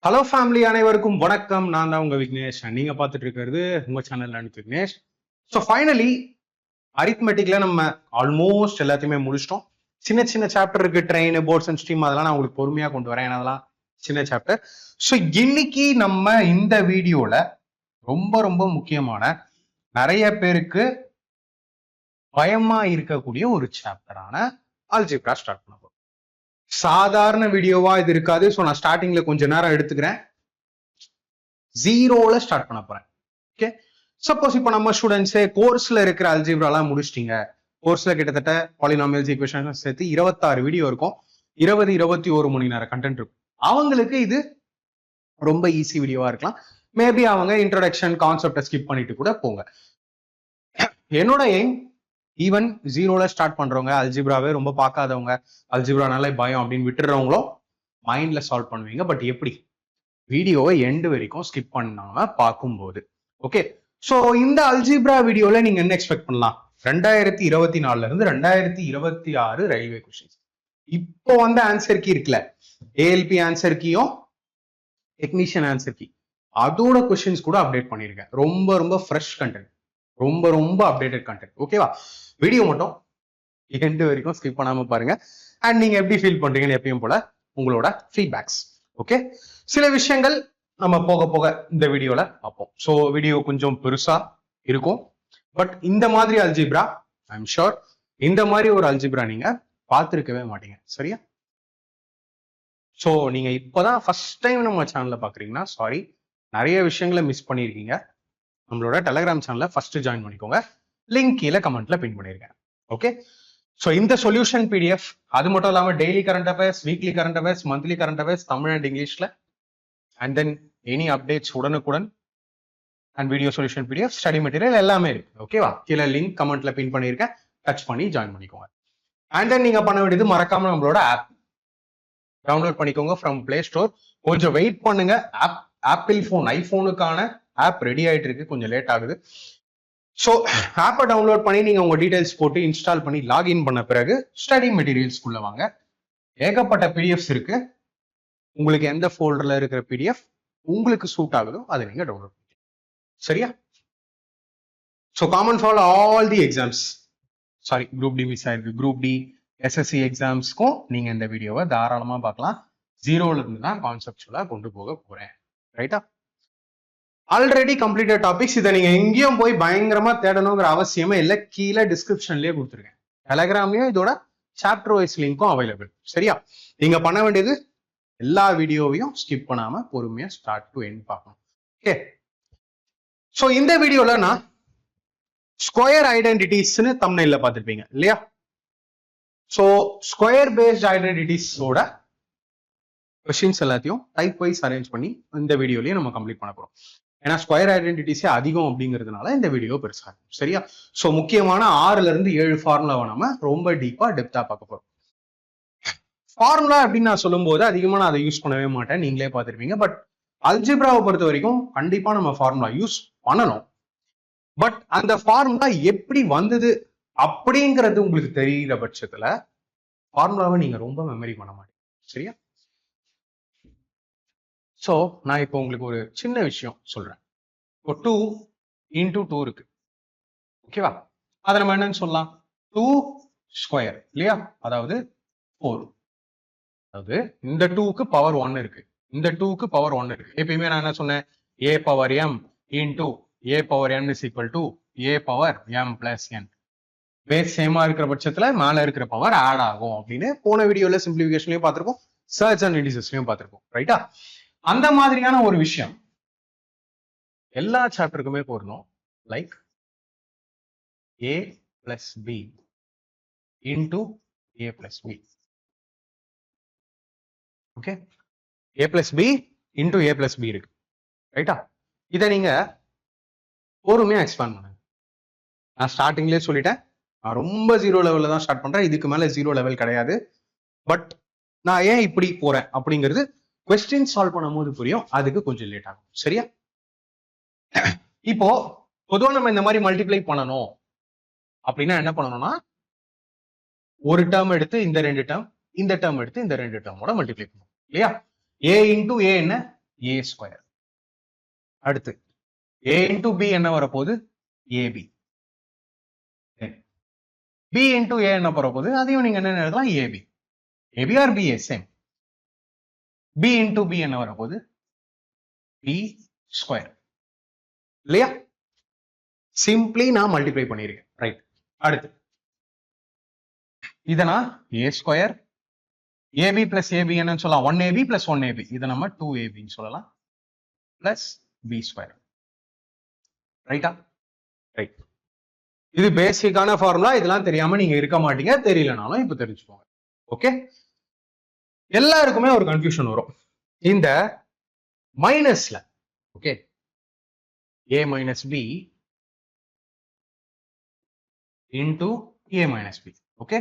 Hello family, அனைவருக்கும் வணக்கம். நான் தான் உங்க விக்னேஷ். நீங்க பார்த்துட்டு இருக்கிறது உங்க சேனல் அனுப்பு விக்னேஷ். ஸோ ஃபைனலி அரித்மெட்டிக்ல நம்ம ஆல்மோஸ்ட் எல்லாத்தையுமே முடிச்சிட்டோம். சின்ன சின்ன சாப்டர் இருக்கு, ட்ரெயின், போர்ட்ஸ் அண்ட் ஸ்ட்ரீம், அதெல்லாம் நான் உங்களுக்கு பொறுமையா கொண்டு வரேன். அதெல்லாம் சின்ன சாப்டர். ஸோ இன்னைக்கு நம்ம இந்த வீடியோல ரொம்ப ரொம்ப முக்கியமான, நிறைய பேருக்கு பயமா இருக்கக்கூடிய ஒரு சாப்டரான அல்ஜிப்ரா ஸ்டார்ட் பண்ண போறோம். சாதாரண வீடியோவா இது இருக்காது. ஸோ நான் ஸ்டார்டிங்ல கொஞ்ச நேரம் எடுத்துக்கிறேன். ஜீரோல ஸ்டார்ட் பண்ண போறேன். ஓகே, சப்போஸ் இப்போ நம்ம ஸ்டூடெண்ட்ஸே கோர்ஸ்ல இருக்கிற அல்ஜிப்ராலாம் முடிச்சிட்டீங்க. கோர்ஸ்ல கிட்டத்தட்ட பாலினாமியல்ஸ், ஈக்குவேஷன்ஸ் சேர்த்து 26 வீடியோ இருக்கும். 21 மணி நேரம் கண்டென்ட் இருக்கும். அவங்களுக்கு இது ரொம்ப ஈஸி வீடியோவா இருக்கலாம். மேபி அவங்க இன்ட்ரோடக்ஷன் கான்செப்டை ஸ்கிப் பண்ணிட்டு கூட போங்க. என்னோட எய்ம், ஈவன் ஜீரோல ஸ்டார்ட் பண்றவங்க, அல்ஜிப்ராவே ரொம்ப பார்க்காதவங்க, அல்ஜிப்ரானாலே பயம் அப்படின்னு விட்டுறவங்களும் மைண்ட்ல சால்வ் பண்ணுவீங்க. பட் எப்படி? வீடியோவை எண்டு வரைக்கும் ஸ்கிப் பண்ணாம பார்க்கும்போது. ஓகே, ஸோ இந்த அல்ஜிப்ரா வீடியோல நீங்க என்ன எக்ஸ்பெக்ட் பண்ணலாம்? 2024 இருந்து 2026 ரயில்வே கொஸ்டின்ஸ். இப்போ வந்து ஆன்சர் கீ இருக்குல்ல, ஏஎல்பி ஆன்சர் கீயும் டெக்னீஷியன் ஆன்சர் கீ, அதோட கொஸ்டின்ஸ் கூட அப்டேட் பண்ணிருக்கேன். ரொம்ப ரொம்ப ஃப்ரெஷ் கண்டென்ட், ரொம்ப ரொம்ப அப்டேட்டட் கண்டென்ட். ஓகேவா? வீடியோ மட்டும் எண்டு வரைக்கும் ஸ்கிப் பண்ணாம பாருங்க. அண்ட் நீங்க எப்படி ஃபீல் பண்றீங்கன்னு எப்பயும் போல உங்களோட ஃபீட்பேக்ஸ். ஓகே, சில விஷயங்கள் நம்ம போக போக இந்த வீடியோல பார்ப்போம். ஸோ வீடியோ கொஞ்சம் பெருசா இருக்கும். பட் இந்த மாதிரி அல்ஜிப்ரா, ஐ எம் ஷோர் இந்த மாதிரி ஒரு அல்ஜிப்ரா நீங்க பார்த்துருக்கவே மாட்டீங்க. சரியா? ஸோ நீங்க இப்போதான் ஃபர்ஸ்ட் டைம் நம்ம சேனல்ல பாக்குறீங்கன்னா சாரி, நிறைய விஷயங்களை மிஸ் பண்ணியிருக்கீங்க. நம்மளோட டெலிகிராம் சேனல்ல ஃபர்ஸ்ட் ஜாயின் பண்ணிக்கோங்க. லிங்க் கீழே கமெண்ட்ல பின் பண்ணிருக்கேன். ஓகே, ஸோ இந்த சொல்யூஷன் பிடிஎஃப், அது மட்டும் இல்லாமல் daily current affairs, weekly current affairs, monthly current affairs, Tamil and இங்கிலீஷ்ல, அண்ட் தென் எனி அப்டேட்ஸ் உடனுக்குடன், and video solution PDF, study material எல்லாமே இருக்கு. ஓகேவா? கீழே லிங்க் கமெண்ட்ல பின் பண்ணியிருக்கேன். டச் பண்ணி ஜாயின் பண்ணிக்கோங்க. அண்ட் தென் நீங்க பண்ண வேண்டியது, மறக்காம நம்மளோட ஆப் டவுன்லோட் பண்ணிக்கோங்க ஃப்ரம் பிளே ஸ்டோர். கொஞ்சம் வெயிட் பண்ணுங்க. ஆப்பிள் ஃபோன், ஐபோனுக்கான ஆப் ரெடி ஆயிட்டு இருக்கு, கொஞ்சம் லேட் ஆகுது. ஸோ ஆப்பை டவுன்லோட் பண்ணி நீங்க உங்க டீடைல்ஸ் போட்டு இன்ஸ்டால் பண்ணி லாகின் பண்ண பிறகு ஸ்டடி மெட்டீரியல்ஸ்குள்ள வாங்க. ஏகப்பட்ட பிடிஎஃப்ஸ் இருக்கு. உங்களுக்கு எந்த ஃபோல்டர்ல இருக்கிற பிடிஎஃப் உங்களுக்கு சூட் ஆகுதோ அதை நீங்க டவுன்லோட் பண்ணிக்கலாம். சரியா? So common for all the exams, sorry group T miss ஆயிருக்கு, குரூப் டி எஸ்எஸ்சி எக்ஸாம்ஸ்க்கும் நீங்க இந்த வீடியோவை தாராளமா பார்க்கலாம். ஜீரோல இருந்து தான் கான்செப்டுவலா கொண்டு போக போறேன். ரைட்டா? Already completed topics. இதை நீங்க எங்கேயும் போய் பயங்கரமா தேடணுங்கிற அவசியமே இல்லை. கீழே டிஸ்கிரிப்ஷன்லயே கொடுத்துருக்கேன். டெலிகிராம்லயும் இதோட சாப்டர் வைஸ் லிங்க்கும் அவைலபிள். சரியா? நீங்க பண்ண வேண்டியது, எல்லா வீடியோவையும் ஸ்கிப் பண்ணாம பொறுமையா ஸ்டார்ட் டு எண்ட் பார்க்கணும். ஓகே, ஸோ இந்த வீடியோல நான் ஸ்கொயர் ஐடென்டிட்டிஸ்னு தம்ப்நெயில்ல பார்த்திருப்பீங்க இல்லையா? ஸோ ஸ்கொயர் பேஸ்ட் ஐடென்டிட்டிஸோட கொஸ்டின்ஸ் எல்லாத்தையும் டைப் வைஸ் அரேஞ்ச் பண்ணி இந்த வீடியோலயே நம்ம கம்ப்ளீட் பண்ண போறோம். ஏன்னா ஸ்கொயர் ஐடென்டிட்டிஸே அதிகம் அப்படிங்கிறதுனால இந்த வீடியோ பெருசா இருக்கும். சரியா? ஸோ முக்கியமான 6ல இருந்து 7 ஃபார்முலாவை நம்ம ரொம்ப டீப்பா டெப்தா பார்க்க போறோம். ஃபார்முலா அப்படின்னு நான் சொல்லும்போது அதிகமா நான் அதை யூஸ் பண்ணவே மாட்டேன், நீங்களே பார்த்துருப்பீங்க. பட் அல்ஜிப்ராவை பொறுத்த வரைக்கும் கண்டிப்பா நம்ம ஃபார்முலா யூஸ் பண்ணணும். பட் அந்த ஃபார்முலா எப்படி வந்தது அப்படிங்கிறது உங்களுக்கு தெரிகிற பட்சத்துல ஃபார்முலாவை நீங்க ரொம்ப மெமரி பண்ண மாட்டீங்க. சரியா? ஸோ நான் இப்போ உங்களுக்கு ஒரு சின்ன விஷயம் சொல்றேன். இப்போ 2 into 2 இருக்கு. ஓகேவா? அதை நம்ம என்னன்னு சொல்லலாம்? 2 ஸ்கொயர் இல்லையா? அதாவது 4. அதாவது இந்த 2க்கு பவர் 1 இருக்கு, இந்த 2க்கு பவர் 1 இருக்கு. எப்பயுமே நான் என்ன சொன்னேன்? a power m into a power n is equal to a power m plus n. Base சேமா இருக்கிற பட்சத்துல மேல இருக்கிற பவர் ஆட் ஆகும் அப்படின்னு போன வீடியோல சிம்பிளிஃபிகேஷன்லயும் பார்த்திருக்கோம், சர்ச் அண்ட் இண்டிசஸ்லயும் பார்த்திருக்கோம். ரைட்டா? அந்த மாதிரியான ஒரு விஷயம் எல்லா சாப்டருக்குமே போடணும். Like a plus b into a plus b. Okay, a plus b into a plus b இருக்கு. ரைட்டா? இதை நீங்க பொறுமையா எக்ஸ்பேண்ட் பண்ணுங்க. நான் ஸ்டார்டிங்லேயே சொல்லிட்டேன், நான் ரொம்ப ஜீரோ லெவல்ல தான் ஸ்டார்ட் பண்றேன். இதுக்கு மேல ஜீரோ லெவல் கிடையாது. பட் நான் ஏன் இப்படி போறேன் அப்படிங்கிறது கொஸ்டின் சால்வ் பண்ணும் போது புரியும். அதுக்கு கொஞ்சம் லேட் ஆகும். சரியா? இப்போ பொதுவாக நம்ம இந்த மாதிரி மல்டிப்ளை பண்ணணும் அப்படின்னா என்ன பண்ணணும்னா, ஒரு டேர்ம் எடுத்து இந்த 2 டேர்ம், இந்த டேர்ம் எடுத்து இந்த 2 டேர்மோட மல்டிப்ளை பண்ணணும் இல்லையா? a இன்டூ ஏ என்ன? A square. அடுத்து ஏ இன்டூ பி என்ன வரப்போகுது? ஏபி. பி இன்டூ ஏ என்ன வரப்போகுது? அதையும் நீங்க என்ன எழுதலாம்? AB. AB are BA same. B into B என்ன வரப்போகுது? பி ஸ்கொயர் இல்லையா? சிம்பிளி நான் மல்டிப்ளை பண்ணிருக்கேன். ரைட். அடுத்து இதனா A square AB plus AB என்னன்னு சொல்லலாம்? 1ab plus 1ab. இதை நம்ம 2abன்னு சொல்லலாம். Plus B square. ரைட்டா? ரைட். இது பேசிக்கான ஃபார்முலா. இதெல்லாம் தெரியாம நீங்க இருக்க மாட்டீங்க. தெரியலனாலும் இப்ப தெரிஞ்சுக்கோங்க. ஓகே. எல்லாருக்குமே ஒரு கன்ஃபியூஷன் வரும் இந்த மைனஸ்ல. Okay, a minus b into a minus b. Okay,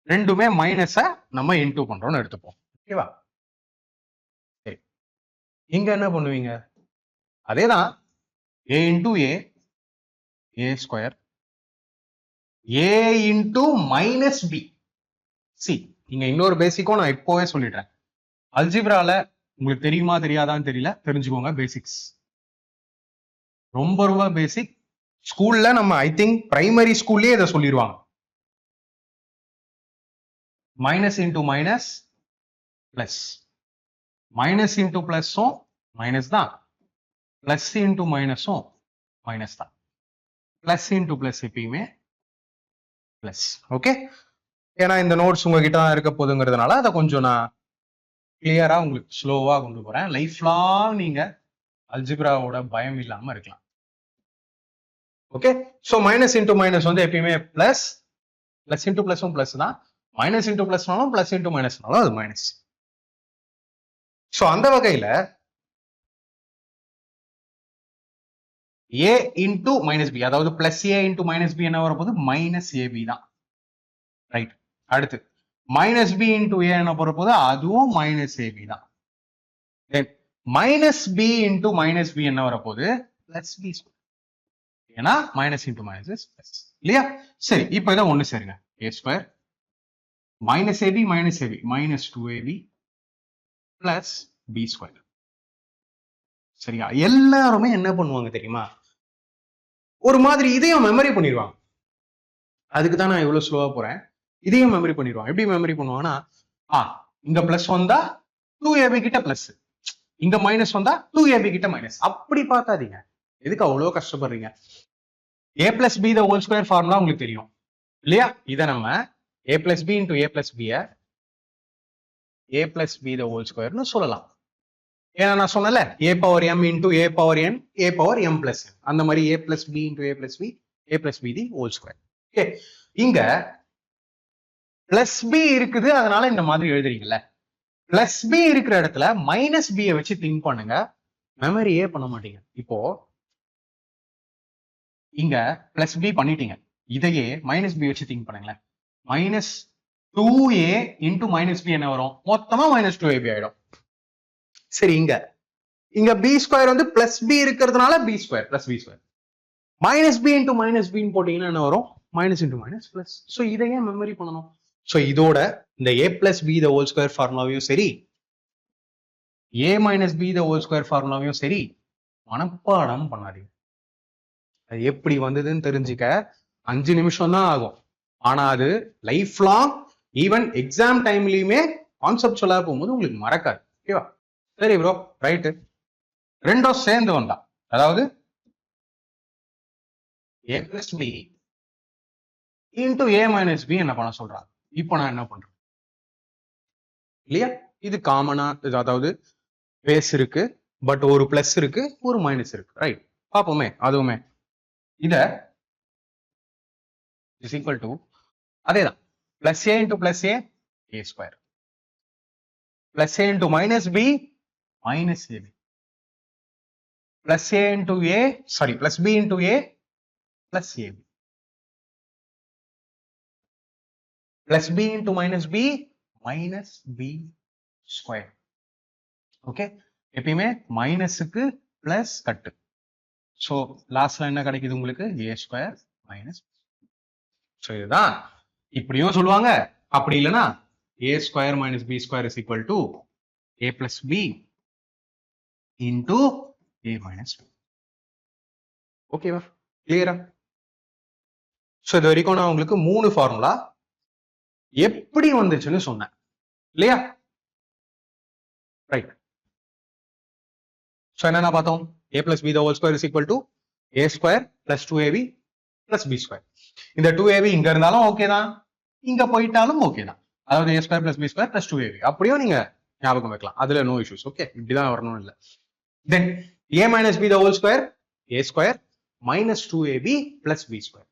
ரெண்டுமே மைனஸ நம்ம இன்டூ பண்றோம்னு எடுத்துப்போம். ஓகேவா? சரி, இங்க என்ன பண்ணுவீங்க? அதேதான் a into a square a into minus b. C, இங்க இன்னொரு பேசிக்கும் நான் இப்போவே சொல்லிடுறேன். அல்ஜிப்ரால உங்களுக்கு தெரியுமா தெரியாதான்னு தெரியல, தெரிஞ்சுக்கோங்க. பேசிக்ஸ் ரொம்ப ரொம்ப பேசிக். ஸ்கூல்ல நம்ம ஐ திங்க் பிரைமரி ஸ்கூல்லயே இதை சொல்லிடுவாங்க. Minus into minus plus, minus into பிளஸும் மைனஸ் தான், பிளஸ் இன்டூ மைனஸும் மைனஸ் தான். பிளஸ் இன்டூ பிளஸ் எப்பயுமே பிளஸ். ஓகே, ஏன்னா இந்த நோட்ஸ் உங்ககிட்ட தான் இருக்க போதுங்கிறதுனால அதை கொஞ்சம் நான் கிளியரா உங்களுக்கு ஸ்லோவா கொண்டு போறேன். லைஃப் லாங் நீங்க அல்ஜிப்ராவோட பயம் இல்லாம இருக்கலாம். Okay, so minus into minus வந்து எப்பயுமே பிளஸ், பிளஸ் இன்டூ பிளஸும் பிளஸ் தான். மைனஸ் இன்டூ பிளஸ்னாலும் பிளஸ் இன்டூ மைனஸ்னாலும் அது மைனஸ். சோ அந்த வகையில ஏ இன்டூ மைனஸ் பி, அதாவது பிளஸ் ஏ இன்டூ மைனஸ் பி என்ன வரப்போகுது? மைனஸ் ஏபி தான். ரைட். அடுத்து மைனஸ் பி இன்டூ ஏ என்ன வரப்போகுது? அதுவும் மைனஸ் ஏபி தான். Then minus B into minus B என்ன வரப்போகுது? Plus B. ஏன்னா மைனஸ் இன்டூ மைனஸ் பிளஸ் இல்லையா? சரி, இப்போ இதை ஒண்ணு சேருங்க. A square minus ab minus 2ab plus B square. சரியா? எல்லாருமே என்ன பண்ணுவாங்க தெரியுமா? ஒரு மாதிரி இதையும் மெமரி பண்ணிடுவாங்க. அதுக்கு தான் நான் எவ்வளவு ஸ்லோவா போறேன். இதையும் மெமரி பண்ணிடுவாங்க. எப்படி மெமரி பண்ணுவாங்கன்னா, இங்க பிளஸ் வந்தா 2ab கிட்ட பிளஸ், இங்க மைனஸ் வந்தா 2ab கிட்ட மைனஸ். அப்படி பார்க்காதீங்க. எதுக்கு அவ்வளவு கஷ்டப்படுறீங்க? a plus B the whole square formula உங்களுக்கு தெரியும் இல்லையா? இதை நம்ம a plus B into a plus B a plus B the whole ஸ்கொயர்னு சொல்லலாம். ஏன்னா நான் சொன்னல a power m into a power n a power m plus n, அந்த மாதிரி a plus B into a plus B the whole square. Okay, இங்க plus B இருக்குது, அதனால இந்த மாதிரி எழுதுறீங்கல்ல. பிளஸ் பி இருக்கிற இடத்துல மைனஸ் பி வச்சு திங்க் பண்ணுங்க. மெமரியே பண்ண மாட்டீங்க. இப்போ இங்க பிளஸ் பி பண்ணிட்டீங்க, இதையே மைனஸ் பி வச்சு திங்க் பண்ணுங்களேன். Minus 2a into minus B என்ன வரும்? மொத்தமா மைனஸ் 2ab ஆயிடும். சரி, இங்க பி ஸ்கொயர் வந்து பிளஸ் பி இருக்கிறதுனால b square plus B square. Minus B into minus பின்னு போட்டீங்கன்னா என்ன வரும்? Minus into minus plus. So இதையே மெமரி பண்ணணும். ஸோ இதோட இந்த a plus B the whole square ஃபார்முலாவையும் சரி, a minus B the whole square ஃபார்முலாவையும் சரி மனப்பாடம் பண்ணாதீங்க. அது எப்படி வந்ததுன்னு தெரிஞ்சுக்க 5 நிமிஷம் தான் ஆகும். ஆனா அது லைஃப் லாங், ஈவன் எக்ஸாம் டைம்லயுமே கான்செப்ட் சொல்ல போகும்போது உங்களுக்கு மறக்காது. ஓகேவா? சரி ப்ரோ, ரைட்டு. ரெண்டும் சேர்ந்து வந்தா, அதாவது a plus B into a minus B என்ன பண்ண சொல்றாங்க. இப்போ நான் என்ன பண்றேன் இல்லையா? இது காமனா, அதாவது பேஸ் இருக்கு, பட் ஒரு பிளஸ் இருக்கு, ஒரு மைனஸ் இருக்கு. ரைட், பார்ப்போமே. அதுவுமே இத இஸ் ஈக்குவல் டு அதேதான் plus A into plus a square plus A into minus b minus ab plus A into a sorry plus B into a plus ab plus B into minus b minus B square. Okay, எப்பயுமே மைனஸுக்கு plus கட்டு. So லாஸ்ட்ல என்ன கிடைக்குது உங்களுக்கு? ஏ square minus. So இதுதான் இப்படியும் சொல்லுவாங்க. அப்படி இல்லைன்னா a square minus B square is equal to a plus B into a minus b. ஓகேவா, கிளியரா? ஸோ இது வரைக்கும் நான் உங்களுக்கு 3 ஃபார்முலா எப்படி வந்துச்சுன்னு சொன்னேன் இல்லையா? ரைட். ஸோ என்னென்ன பார்த்தோம்? a plus b the whole square is equal to a square plus 2ab plus b square. இந்த 2ab இங்க இருந்தாலும் ஓகே தான், இங்க போயிட்டாலும் ஓகே தான். அதாவது a square plus b square plus 2ab அப்படியும் நீங்க ஞாபகம் வைக்கலாம், அதுல நோ இஷ்யூஸ். ஓகே, இப்படிதான் வரணும் இல்ல. தென் a minus b the whole square a square minus 2ab plus b square.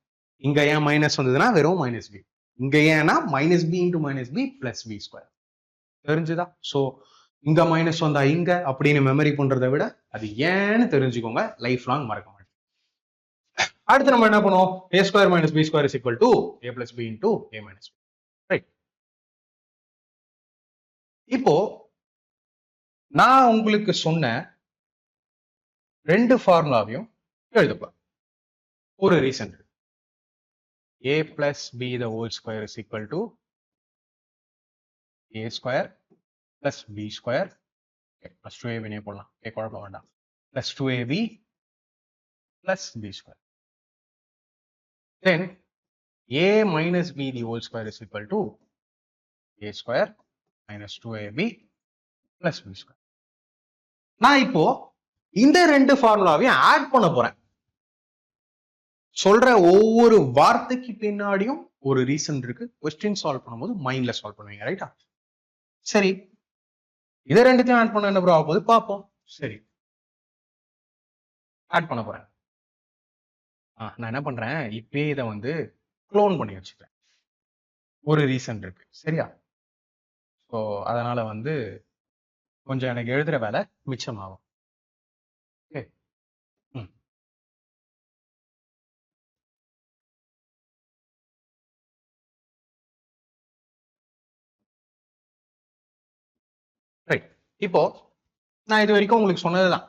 இங்க ஏன் மைனஸ் வந்ததுன்னா வெறும் மைனஸ் பி, இங்க ஏன்னா minus B into minus B plus B square. தெரிஞ்சுதா? ஸோ இங்க மைனஸ் வந்தா இங்க அப்படின்னு மெமரி பண்றதை விட அது ஏன்னு தெரிஞ்சுக்கோங்க, லைஃப் லாங் மறக்க மாட்டேன். அடுத்து நம்ம என்ன பண்ணுவோம்? a square minus B square is equal to a plus B into a minus B. Right. இப்போ நான் உங்களுக்கு சொன்ன 2 ஃபார்முலாவையும் எழுதப்போம். ஒரு reason, a plus b the whole square is equal to a square plus b square plus 2ab நே போடலாம், குழப்பம் வேண்டாம், plus 2ab plus b square. Then a minus b the whole square is equal to a square minus 2ab plus b square. நான் இப்போ இந்த 2 ஃபார்முலாவையும் add பண்ண போறேன். சொல்ற ஒவ்வொரு வார்த்தைக்கு பின்னாடியும் ஒரு ரீசன் இருக்கு. கொஸ்டின் சால்வ் பண்ணும்போது மைண்ட்ல சால்வ் பண்ணுவீங்க, ரைட்டா? சரி, இதை 2த்தையும் ஆட் பண்ண என்ன ப்ரோ ஆகும்போது பார்ப்போம். சரி, ஆட் பண்ண போறேன். நான் என்ன பண்றேன், இப்பயே இதை வந்து க்ளோன் பண்ணி வச்சுக்கிறேன். ஒரு ரீசன் இருக்கு, சரியா? ஸோ அதனால வந்து கொஞ்சம் எனக்கு எழுதுற வேலை மிச்சமாகும். Okay, right. இப்போ நான் இது வரைக்கும் உங்களுக்கு சொன்னதுதான்.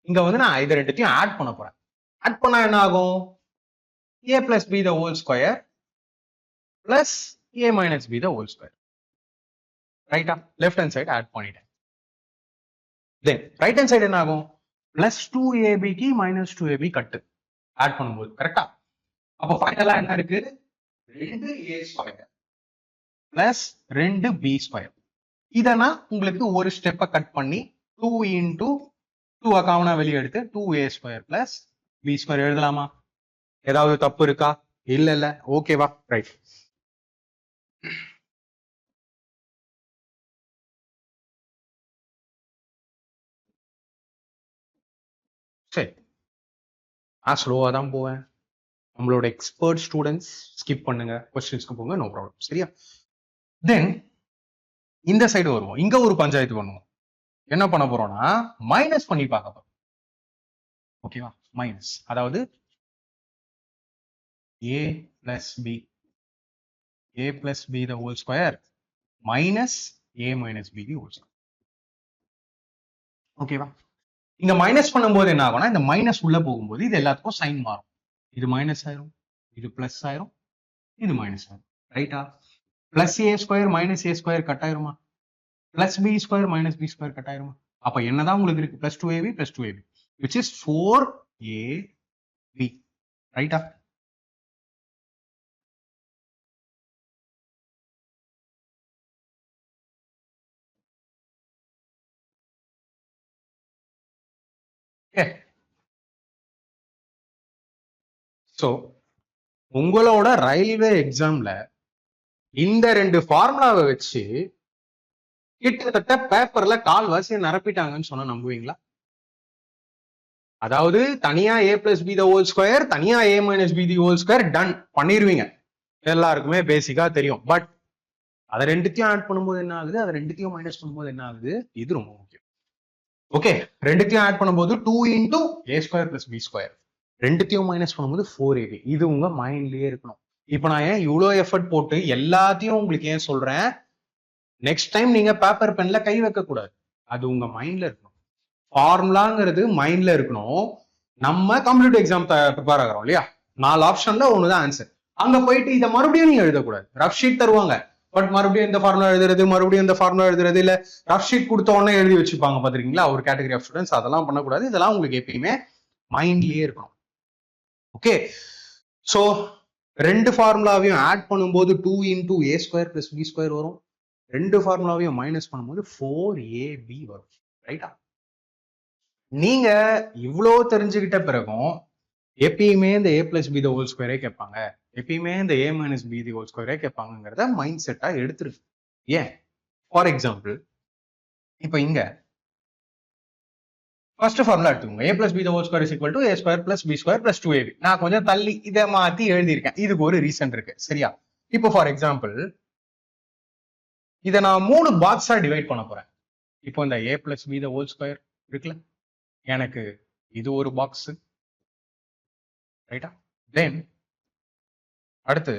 இங்க வந்து நான் இதை 2த்தையும் ஆட் பண்ண போறேன். ஆட் பண்ணா என்ன ஆகும்? a plus b the whole square plus a minus b the whole square. ரைட்டா? லெஃப்ட் ஹேண்ட் சைடு ஆட் பண்ணிட்டேன். தென் ரைட் ஹேண்ட் சைடு என்ன ஆகும்? பிளஸ் 2ab க்கு மைனஸ் 2ab கட்டு ஆட் பண்ணும்போது, கரெக்டா? அப்போ ஃபைனலா என்ன இருக்கு? 2a square plus 2b square. இதனா உங்களுக்கு ஒரு ஸ்டெப்பை கட் பண்ணி 2 இன்டூ 2 காமனா வெளியே எடுத்து 2a square plus b square எழுதலாமா? ஏதாவது தப்பு இருக்கா? இல்ல, ஓகேவா? ரைட். சரி, நான் ஸ்லோவா தான் போவேன். நம்மளோட எக்ஸ்பர்ட் ஸ்டூடெண்ட்ஸ் ஸ்கிப் பண்ணுங்க, கொஸ்டின்ஸ்க்கு போங்க, நோ ப்ராப்ளம், சரியா? தென் இந்த சைடு வருவோம். இங்க ஒரு பஞ்சாயத்து பண்ணுவோம். என்ன பண்ண போறோம்னா மைனஸ் பண்ணி பார்க்க போறோம். ஓகேவா? மைனஸ், அதாவது a plus b the whole square minus a minus b the whole square. ஓகேவா? இங்க மைனஸ் பண்ணும்போது என்ன ஆகும்னா, இந்த மைனஸ் உள்ள போகும்போது இது எல்லாத்துக்கும் சைன் மாறும். இது மைனஸ் ஆயிரும், இது பிளஸ் ஆயிரும், இது மைனஸ் ஆயிரும், ரைட்டா? Plus a square minus a square cut ஆயிருமா? Plus B square minus B square cut ஆயிருமா? அப்ப என்னதான் உங்களுக்கு இருக்கு? Plus 2ab plus 2ab which is 4ab, ரைட்டா? சோ உங்களோட ரயில்வே எக்ஸாம்ல இந்த 2 ஃபார்முலாவை வச்சு கிட்டத்தட்ட பேப்பர்ல கால்வாசியை நிரப்பிட்டாங்கன்னு சொன்னா நம்புவீங்களா? அதாவது தனியா a plus b the whole square, தனியா a minus b the whole square done பண்ணிருவீங்க, எல்லாருக்குமே பேசிக்கா தெரியும். பட் அதை 2த்தையும் ஆட் பண்ணும்போது என்ன ஆகுது, அதை 2த்தையும் மைனஸ் பண்ணும்போது என்ன ஆகுது, இது ரொம்ப முக்கியம். ஓகே, 2த்தையும் ஆட் பண்ணும்போது 2 into a square plus b square, 2த்தையும் மைனஸ் பண்ணும்போது 4ab. இது உங்க மைண்ட்லயே இருக்கணும். இப்போ நான் ஏன் இவ்வளோ எஃபர்ட் போட்டு எல்லாத்தையும் உங்களுக்கு ஏன் சொல்றேன், நெக்ஸ்ட் டைம் நீங்க பேப்பர் பென்ல கை வைக்க கூடாது, அது உங்க மைண்ட்ல இருக்கணும். ஃபார்முலாங்கிறது மைண்ட்ல இருக்கணும். நம்ம கம்ப்யூட்டர் எக்ஸாம் ப்ரிப்பேர் ஆகிறோம் இல்லையா, 4 ஆப்ஷன்ல ஒண்ணுதான் ஆன்சர். அங்க போயிட்டு இதை மறுபடியும் நீங்க எழுதக்கூடாது. ரஃப் ஷீட் தருவாங்க, பட் மறுபடியும் இந்த ஃபார்முலா எழுதுறது, மறுபடியும் இந்த ஃபார்முலா எழுதுறது, இல்ல ரஃப் ஷீட் கொடுத்த உடனே எழுதி வச்சுப்பாங்க பாத்திருக்கீங்களா ஒரு கேட்டகரி ஆஃப் ஸ்டூடெண்ட்ஸ். அதெல்லாம் பண்ணக்கூடாது. இதெல்லாம் உங்களுக்கு எப்பயுமே மைண்ட்லயே இருக்கணும். ஓகே, சோ ரெண்டு ஃபார்முலாவையும் ஆட் பண்ணும்போது 2 into a square plus b square வரும். ரெண்டு ஃபார்முலாவையும் மைனஸ் பண்ணும்போது 4ab வரும். ரைட்டா? நீங்க இவ்வளோ தெரிஞ்சுக்கிட்ட பிறகும் எப்பயுமே இந்த a plus b the whole square கேட்பாங்க, எப்பயுமே இந்த a minus b the whole square கேட்பாங்கிறத மைண்ட் செட்டா எடுத்துருக்கு. ஏன்? ஃபார் எக்ஸாம்பிள், இப்போ இங்க ஃபர்ஸ்ட் ஃபார்முலா எடுத்துக்கோங்க. a plus b the whole square is equal to a square plus b square plus 2ab. நான் கொஞ்சம் தள்ளி இதை மாத்தி எழுதியிருக்கேன். இதுக்கு ஒரு ரீசன் இருக்கு, சரியா? இப்போ ஃபார் எக்ஸாம்பிள், இதை நான் 3 பாக்ஸா டிவைட் பண்ண போறேன். இப்போ இந்த a plus b the whole square இருக்குல்ல, எனக்கு இது ஒரு பாக்ஸ், ரைட்டா? தென் அடுத்து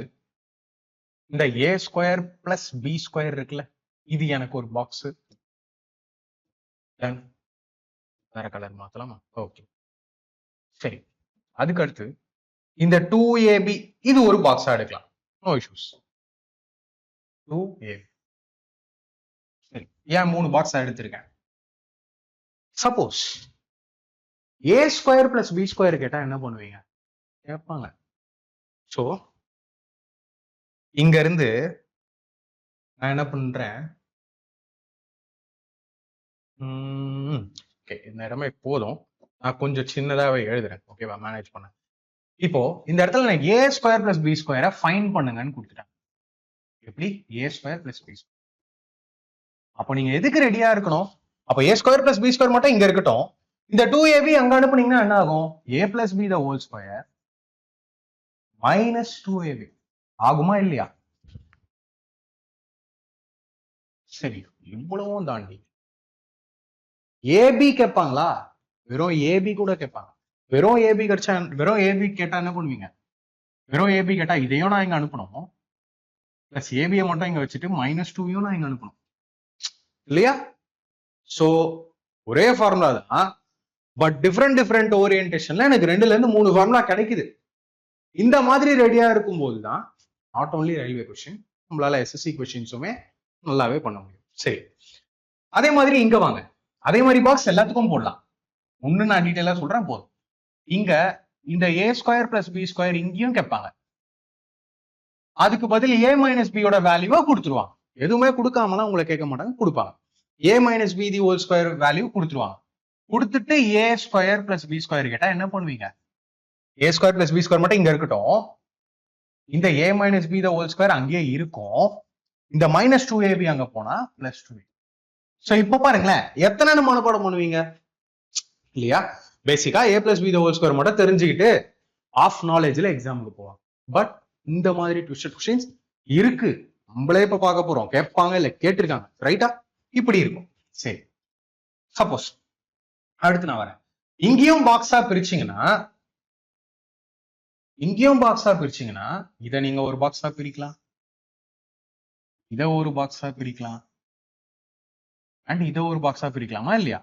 இந்த a square plus b square இருக்குல்ல, இது எனக்கு ஒரு பாக்ஸ். தென் வேற கலர் மாத்தலாமா? ஓகே, சரி. அதுக்கு அடுத்து இந்த 2ab இது ஒரு பாக்ஸா எடுக்கலாம், நோ இஷ்யூஸ். 2ab, சரி. ஏன் 3 பாக்ஸா எடுத்திருக்கேன்? Suppose a square plus b square கேட்டா என்ன பண்ணுவீங்க? கேட்பாங்க. சோ இங்க இருந்து நான் என்ன பண்றேன், இந்த இடமே போதும், நான் கொஞ்சம் சின்னதாவே எழுதுறேன். ஓகேவா? மேனேஜ் பண்ண. இப்போ இந்த இடத்துல நான் a ஸ்கொயர் பிளஸ் b ஸ்கொயரை ஃபைண்ட் பண்ணுங்கன்னு கொடுத்துட்டேன். எப்படி? a square plus b square. அப்போ நீங்க எதுக்கு ரெடியா இருக்கணும்? அப்போ a square plus b square மட்டும் இங்க இருக்கட்டும். இந்த 2ab அங்க அனுப்புனீங்கன்னா என்ன ஆகும்? a plus b the whole square minus 2ab ஆகுமா இல்லையா? சரி, இவ்வளவும் தாண்டி ஏபி கேட்பாங்களா? வெறும் ஏபி கூட கேட்பாங்க. வெறும் ஏபி கிடைச்சா, வெறும் ஏபி கேட்டா என்ன பண்ணுவீங்க? வெறும் ஏபி கேட்டா இதையும் நான் இங்க அனுப்பணும், பிளஸ் ஏபியை மட்டும் இங்க வச்சுட்டு மைனஸ் 2யும் நான் இங்க அனுப்பணும், இல்லையா? சோ ஒரே ஃபார்முலா தான், பட் டிஃப்ரெண்ட் ஓரியன்டேஷன்ல எனக்கு 2ல இருந்து 3 ஃபார்முலா கிடைக்குது. இந்த மாதிரி ரெடியா இருக்கும்போது தான் நாட் ஓன்லி ரயில்வே கொஸ்டின், நம்மளால எஸ்எஸ்சி கொஸ்டின்ஸுமே நல்லாவே பண்ண முடியும். சரி, அதே மாதிரி இங்க வாங்க. அதே மாதிரி பாக்ஸ் எல்லாத்துக்கும் போடலாம். ஒண்ணு நான் டீட்டெயிலா சொல்றேன், போதும். இங்க இந்த a square plus b square இங்கேயும் கேட்பாங்க. அதுக்கு பதில் a மைனஸ் பியோட வேல்யூவை கொடுத்துருவாங்க. எதுவுமே கொடுக்காமலாம் உங்களை கேட்க மாட்டாங்க, கொடுப்பாங்க. a minus B the whole square value கொடுத்துருவாங்க. கொடுத்துட்டு a square plus b square கேட்டா என்ன பண்ணுவீங்க? a square plus b square மட்டும் இங்க இருக்கட்டும், இந்த a minus B the whole square அங்கேயே இருக்கும். இந்த மைனஸ் 2ab அங்க போனா பிளஸ் 2ab. சோ இப்போ பாருங்களேன், எத்தனை மனப்பாடம் பண்ணுவீங்க இல்லையா? பேசிக்கா a plus B the whole square மட்டும் தெரிஞ்சுக்கிட்டு ஆஃப் நாலேஜ்ல எக்ஸாமுக்கு போவாங்க. பட் இந்த மாதிரி ட்விஸ்டட் கொஸ்டின்ஸ் இருக்கு, நம்மளே இப்ப பார்க்க போறோம். கேட்பாங்க இல்ல கேட்டிருக்காங்க, ரைட்டா? இப்படி இருக்கும். சரி, சப்போஸ் அடுத்து நான் வரேன். இங்கேயும் பாக்ஸா பிரிச்சீங்கன்னா இதை நீங்க ஒரு பாக்ஸா பிரிக்கலாம், இதை ஒரு பாக்ஸா பிரிக்கலாம், அண்ட் இதை ஒரு பாக்ஸா பிரிக்கலாமா இல்லையா?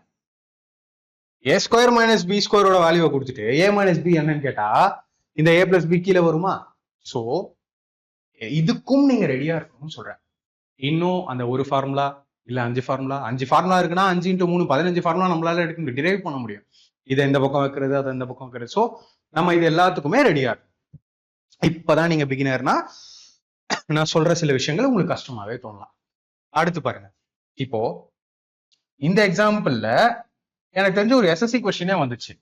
a ஸ்கொயர் மைனஸ் பி ஸ்கொயரோட வேல்யூவை கொடுத்துட்டு a மைனஸ் பி என்னன்னு கேட்டா இந்த a பிளஸ் பி கீழே வருமா? சோ இதுக்கும் நீங்க ரெடியா இருக்கணும்னு சொல்றேன். இன்னும் அந்த ஒரு ஃபார்முலா இல்ல 5 ஃபார்முலா இருக்குன்னா 5 into 3 15 ஃபார்முலா நம்மளால எடுக்க டிரைவ் பண்ண முடியும். இதை இந்த பக்கம் வைக்கிறது, அதை இந்த பக்கம் வைக்கிறது. சோ நம்ம இது எல்லாத்துக்குமே ரெடியா இருக்கும். இப்பதான் நீங்க பிகினர்னா நான் சொல்ற சில விஷயங்கள் உங்களுக்கு கஷ்டமாவே தோணலாம். அடுத்து பாருங்க, இப்போ இந்த எக்ஸாம்பிள்ல எனக்கு தெரிஞ்ச ஒரு எஸ்எஸ்சி கொஸ்டினே வந்துச்சு.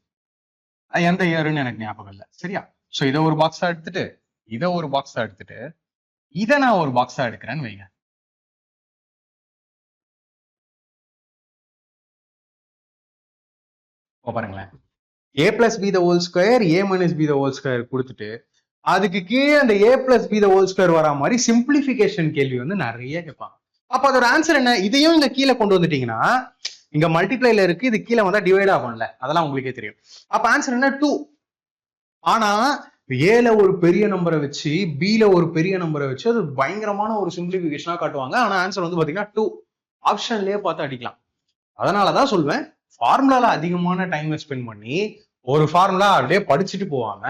எந்த இயர்னு எனக்கு ஞாபகம் இல்லை, சரியா? சோ இதை ஒரு பாக்ஸா எடுத்துட்டு இதை ஒரு பாக்ஸா எடுத்துட்டு இதை நான் ஒரு பாக்ஸா எடுக்கிறேன்னு வைங்க. பாருங்களேன், a plus B the whole square a minus B the whole square கொடுத்துட்டு அதுக்கு கீழே அந்த a plus B the whole square வரா மாதிரி சிம்பிளிஃபிகேஷன் கேள்வி வந்து நிறைய கேட்பாங்க. அப்ப அதோட ஆன்சர் என்ன? இதையும் இங்க கீழே கொண்டு வந்துட்டீங்கன்னா, இங்க மல்டிப்ளைல இருக்கு, இது கீழே வந்தா டிவைட் ஆகும்ல, அதெல்லாம் உங்களுக்கே தெரியும். அப்ப ஆன்சர் என்ன? 2. ஆனா ஏல ஒரு பெரிய நம்பரை வச்சு பில ஒரு பெரிய நம்பரை வச்சு அது பயங்கரமான ஒரு சிம்பிளிஃபிகேஷனா காட்டுவாங்க. ஆனா ஆன்சர் வந்து பாத்தீங்கன்னா 2. ஆப்ஷன்லயே பார்த்து அடிக்கலாம். அதனாலதான் சொல்வேன், ஃபார்முலால அதிகமான டைம் ஸ்பெண்ட் பண்ணி ஒரு ஃபார்முலா அப்படியே படிச்சுட்டு போவாங்க.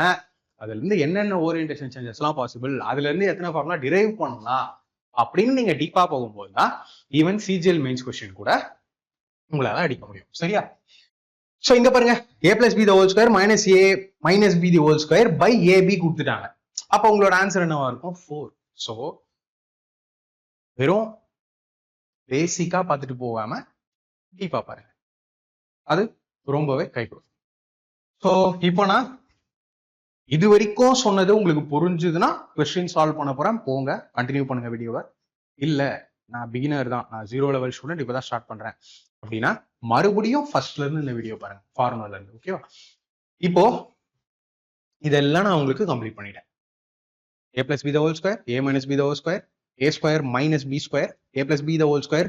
அதுல இருந்து என்னென்ன ஓரியன்டேஷன் சேஞ்சஸ் எல்லாம் பாசிபிள், அதுல இருந்து எத்தனை ஃபார்முலா டிரைவ் பண்ணலாம் அப்படின்னு நீங்க டீப்பா போகும்போது தான் ஈவன் சிஜிஎல் மெயின்ஸ் கொஸ்டின் கூட உங்களால அடிக்க முடியும். சரியா? சோ இங்க பாருங்க, a plus b the whole square minus a minus b the whole square by ab கொடுத்துட்டாங்க. அப்ப உங்களோட ஆன்சர் என்னவா இருக்கும்? 4. சோ வெறும் பேசிக்கா பார்த்துட்டு போகாம டீப்பா பாருங்க, அது ரொம்பவே கை கொடுக்கும். சோ இப்போ நான் இது வரைக்கும் சொன்னது உங்களுக்கு புரிஞ்சுதுன்னா கொஸ்டின் சால்வ் பண்ண போறேன், போங்க கண்டினியூ பண்ணுங்க வீடியோவை. இல்ல நான் பிகினர் தான், நான் 0 லெவல் ஸ்டூடெண்ட், இப்பதான் ஸ்டார்ட் பண்றேன் அப்படின்னா மறுபடியும் ஃபர்ஸ்ட்ல இருந்து இந்த வீடியோ பாருங்க, ஃபார்முலால இருந்து. ஓகேவா? இப்போ இதெல்லாம் நான் உங்களுக்கு கம்ப்ளீட் பண்ணிட்டேன். a plus b the whole square, a minus b the whole square, a square minus b square, a plus b the whole square.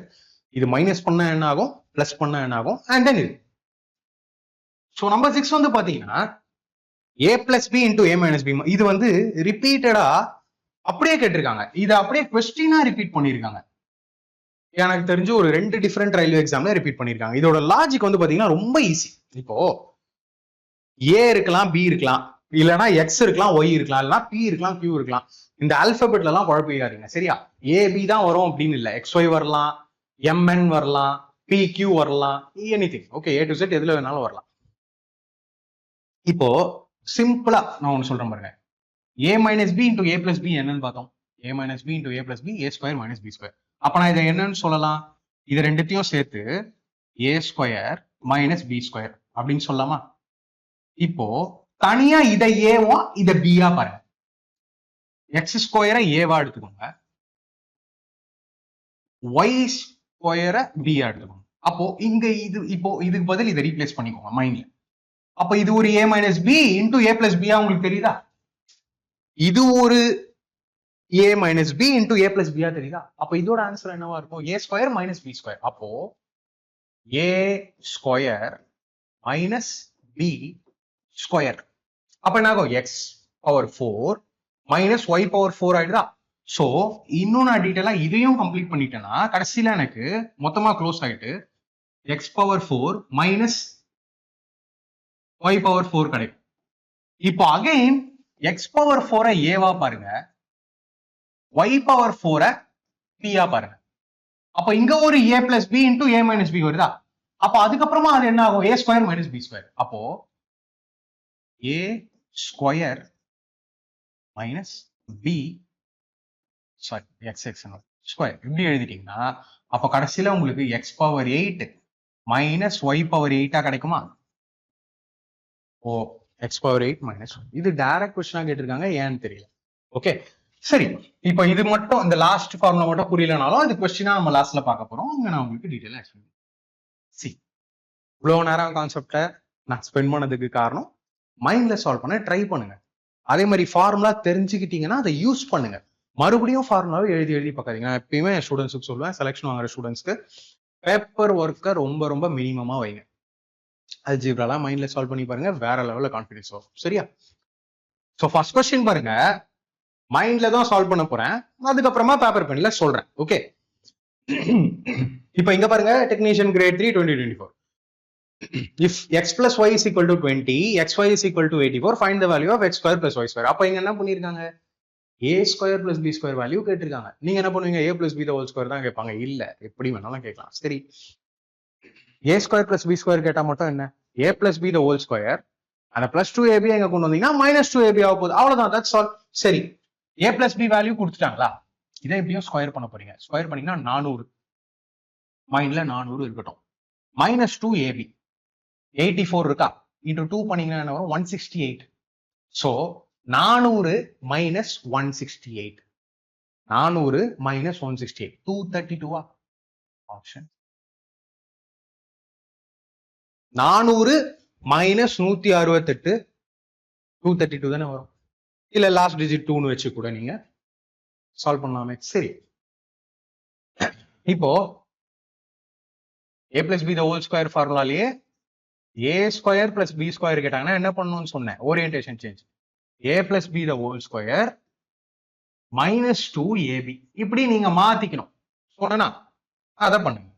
இது மைனஸ் பண்ணா என்ன ஆகும், பிளஸ் பண்ணா என்ன ஆகும், அண்ட் தென் இது. ஸோ நம்பர் 6 வந்து பாத்தீங்கன்னா a plus b into a minus b. இது வந்து ரிப்பீட்டடா அப்படியே கேட்டிருக்காங்க, இதை அப்படியே கொஸ்டினா ரிப்பீட் பண்ணிருக்காங்க. எனக்கு தெரிஞ்சு ஒரு 2 டிஃபரெண்ட் ரயில்வே எக்ஸாம்ல ரிப்பீட் பண்ணிருக்காங்க. இதோட லாஜிக் வந்து பாத்தீங்கன்னா ரொம்ப ஈஸி. இப்போ ஏ இருக்கலாம், பி இருக்கலாம், இல்லைன்னா எக்ஸ் இருக்கலாம், ஒய் இருக்கலாம், இல்லைன்னா பி இருக்கலாம், கியூ இருக்கலாம். இந்த ஆல்பபெட்ல எல்லாம் குழப்பிக்காதீங்க. சரியா? ஏபி தான் வரும் அப்படின்னு இல்லை, எக்ஸ் ஒய் வரலாம், எம்என் வரலாம், பி கியூ வரலாம், anything. Okay, A to set எதுல வேணாலும் வரலாம். இப்போ சிம்பிளா நான் ஒன்று சொல்றேன் பாருங்க, a minus b into a plus b என்னன்னு பார்த்தோம். a minus b into a plus b, a square minus b square. அப்ப நான் இதை என்னன்னு சொல்லலாம், இது ரெண்டுத்தையும் சேர்த்து a square minus b square அப்படின்னு சொல்லலாமா? இப்போ தனியா இதை ஏவா இதை பியா பாருங்க, எக்ஸ் ஸ்கொயரை ஏவா எடுத்துக்கோங்க, ஒய் ஸ்கொயரை பியா எடுத்துக்கோங்க. அப்போ இங்க இது இப்போ இதுக்கு பதில் இதை ரீப்ளேஸ் பண்ணிக்கோங்க மைண்ட்ல. அப்ப இது ஒரு a minus b into a plus b உங்களுக்கு தெரியுதா? இது ஒரு a minus b into a plus b தெரியுதா? அப்ப இதோட ஆன்சர் என்னவா இருக்கும்? a square minus b square. அப்போ a square minus b square. அப்ப என்ன ஆகும்? x power 4 minus y power 4 ஆயிடுதா? So இன்னும் நான் டீட்டெயிலா இதையும் கம்ப்ளீட் பண்ணிட்டேன்னா கடைசியில எனக்கு மொத்தமா க்ளோஸ் ஆயிட்டு x power 4 minus y power 4 கிடைக்கும். இப்போ அகைன் x power 4 ஏவா பாருங்க, y power 4 p பாருங்க. அப்ப இங்க ஒரு a plus b into a minus b வருதா? அப்ப அதுக்கப்புறமா அது என்ன ஆகும்? a square minus b square. அப்போ a square minus b sorry x square இப்படி எழுதிட்டீங்கன்னா அப்ப கடைசியில உங்களுக்கு x power 8 minus y power 8 கிடைக்குமா? ஓ, x power 8 minus 1. இது டைரக்ட் क्वेश्चन கேட்டிருக்காங்க, ஏன்னு தெரியல. ஓகே சரி, இப்போ இது மட்டும் இந்த லாஸ்ட் ஃபார்முலா மட்டும் புரியலனாலும் இது क्वेश्चनா நம்ம லாஸ்ட்ல பார்க்க போறோம். அங்க நான் உங்களுக்கு டீடைலா எக்ஸ்பிளைன் சி. இவ்வளவு நேரம் கான்செப்டை நான் ஸ்பெண்ட் பண்ணதுக்கு காரணம் மைண்ட்ல சால்வ் பண்ண ட்ரை பண்ணுங்க. அதே மாதிரி ஃபார்முலா தெரிஞ்சுக்கிட்டீங்கன்னா அதை யூஸ் பண்ணுங்க. மறுபடியும் ஃபார்முலாவை எழுதி எழுதி பார்க்காதீங்க. நான் எப்பயுமே என் ஸ்டூடெண்ட்ஸுக்கு சொல்லுவேன், செலெக்ஷன் வாங்குற ஸ்டூடெண்ட்ஸ்க்கு பேப்பர் ஒர்க்கை ரொம்ப ரொம்ப மினிமமா வைங்க. அல்ஜிப்ராலாம் மைண்ட்ல சால்வ் பண்ணி பாருங்க, வேற லெவல்ல கான்ஃபிடன்ஸ் வரும். சரியா? சோ ஃபர்ஸ்ட் क्वेश्चन பாருங்க, மைண்ட்ல தான் சால்வ் பண்ண போறேன், அதுக்கப்புறமா பேப்பர் பென்ல சொல்றேன். ஓகே, இப்போ இங்க பாருங்க, technician grade 3 2024. if x plus y is equal to 20, xy is equal to 84, find the value of x square plus y square. அப்ப இங்க என்ன பண்ணிருக்காங்க? a square plus b square value கேட்டிருக்காங்க. நீங்க என்ன பண்ணுவீங்க? a plus b the whole square தான் கேட்பாங்க. இல்ல, எப்படி வேணாலும் கேட்கலாம். சரி, a square plus b square கேட்டா மட்டும் என்ன? a plus b the whole square, அந்த plus 2ab எங்க கொண்டு வந்தீங்கன்னா minus 2ab ஆக போகுது. அவ்வளவுதான், that's all. சரி, a plus b வேல்யூ கொடுத்துட்டாங்களா? இதை எப்படியும் ஸ்கொயர் பண்ண போறீங்க. ஸ்கொயர் பண்ணீங்கன்னா 400, மைண்ட்ல 400 இருக்கட்டும். minus 2ab 84 இருக்கா? into 2 பண்ணீங்கன்னா என்ன வரும்? 168. So 400 minus 168, 400 minus 168 232. Option 400 minus 168 232 தானே வரும். இல்ல லாஸ்ட் டிஜிட் 2ன்னு வச்சு கூட நீங்க சால்வ் பண்ணலாமே. சரி, இப்போ a plus b the whole square ஃபார்முலாலயே a square plus b square கேட்டாங்கன்னா என்ன பண்ணணும்னு சொன்னேன், orientation change. a plus b the whole square minus 2ab இப்படி நீங்க மாத்திக்கணும். சொன்னா அதை பண்ணுங்க.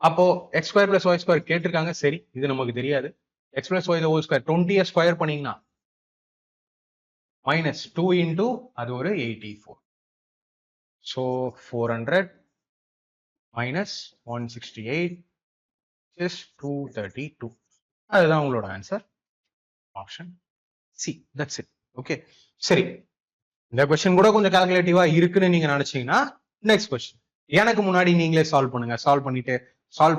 அப்போ x square plus y square கேட்டிருக்காங்க. சரி, இது நமக்கு தெரியாது. x plus y the whole square 20 square பண்ணீங்கன்னா minus 2 into அது ஒரு 84. So 400 minus 168 is 232. அதுதான் உங்களோட answer. Option C. That's it. Okay, சரி. இந்த கொஸ்டின் கூட கொஞ்சம் கால்குலேட்டிவா இருக்குன்னு நீங்க நினைச்சீங்கன்னா நெக்ஸ்ட் கொஸ்டின் எனக்கு முன்னாடி நீங்களே சால்வ் பண்ணுங்க. சால்வ்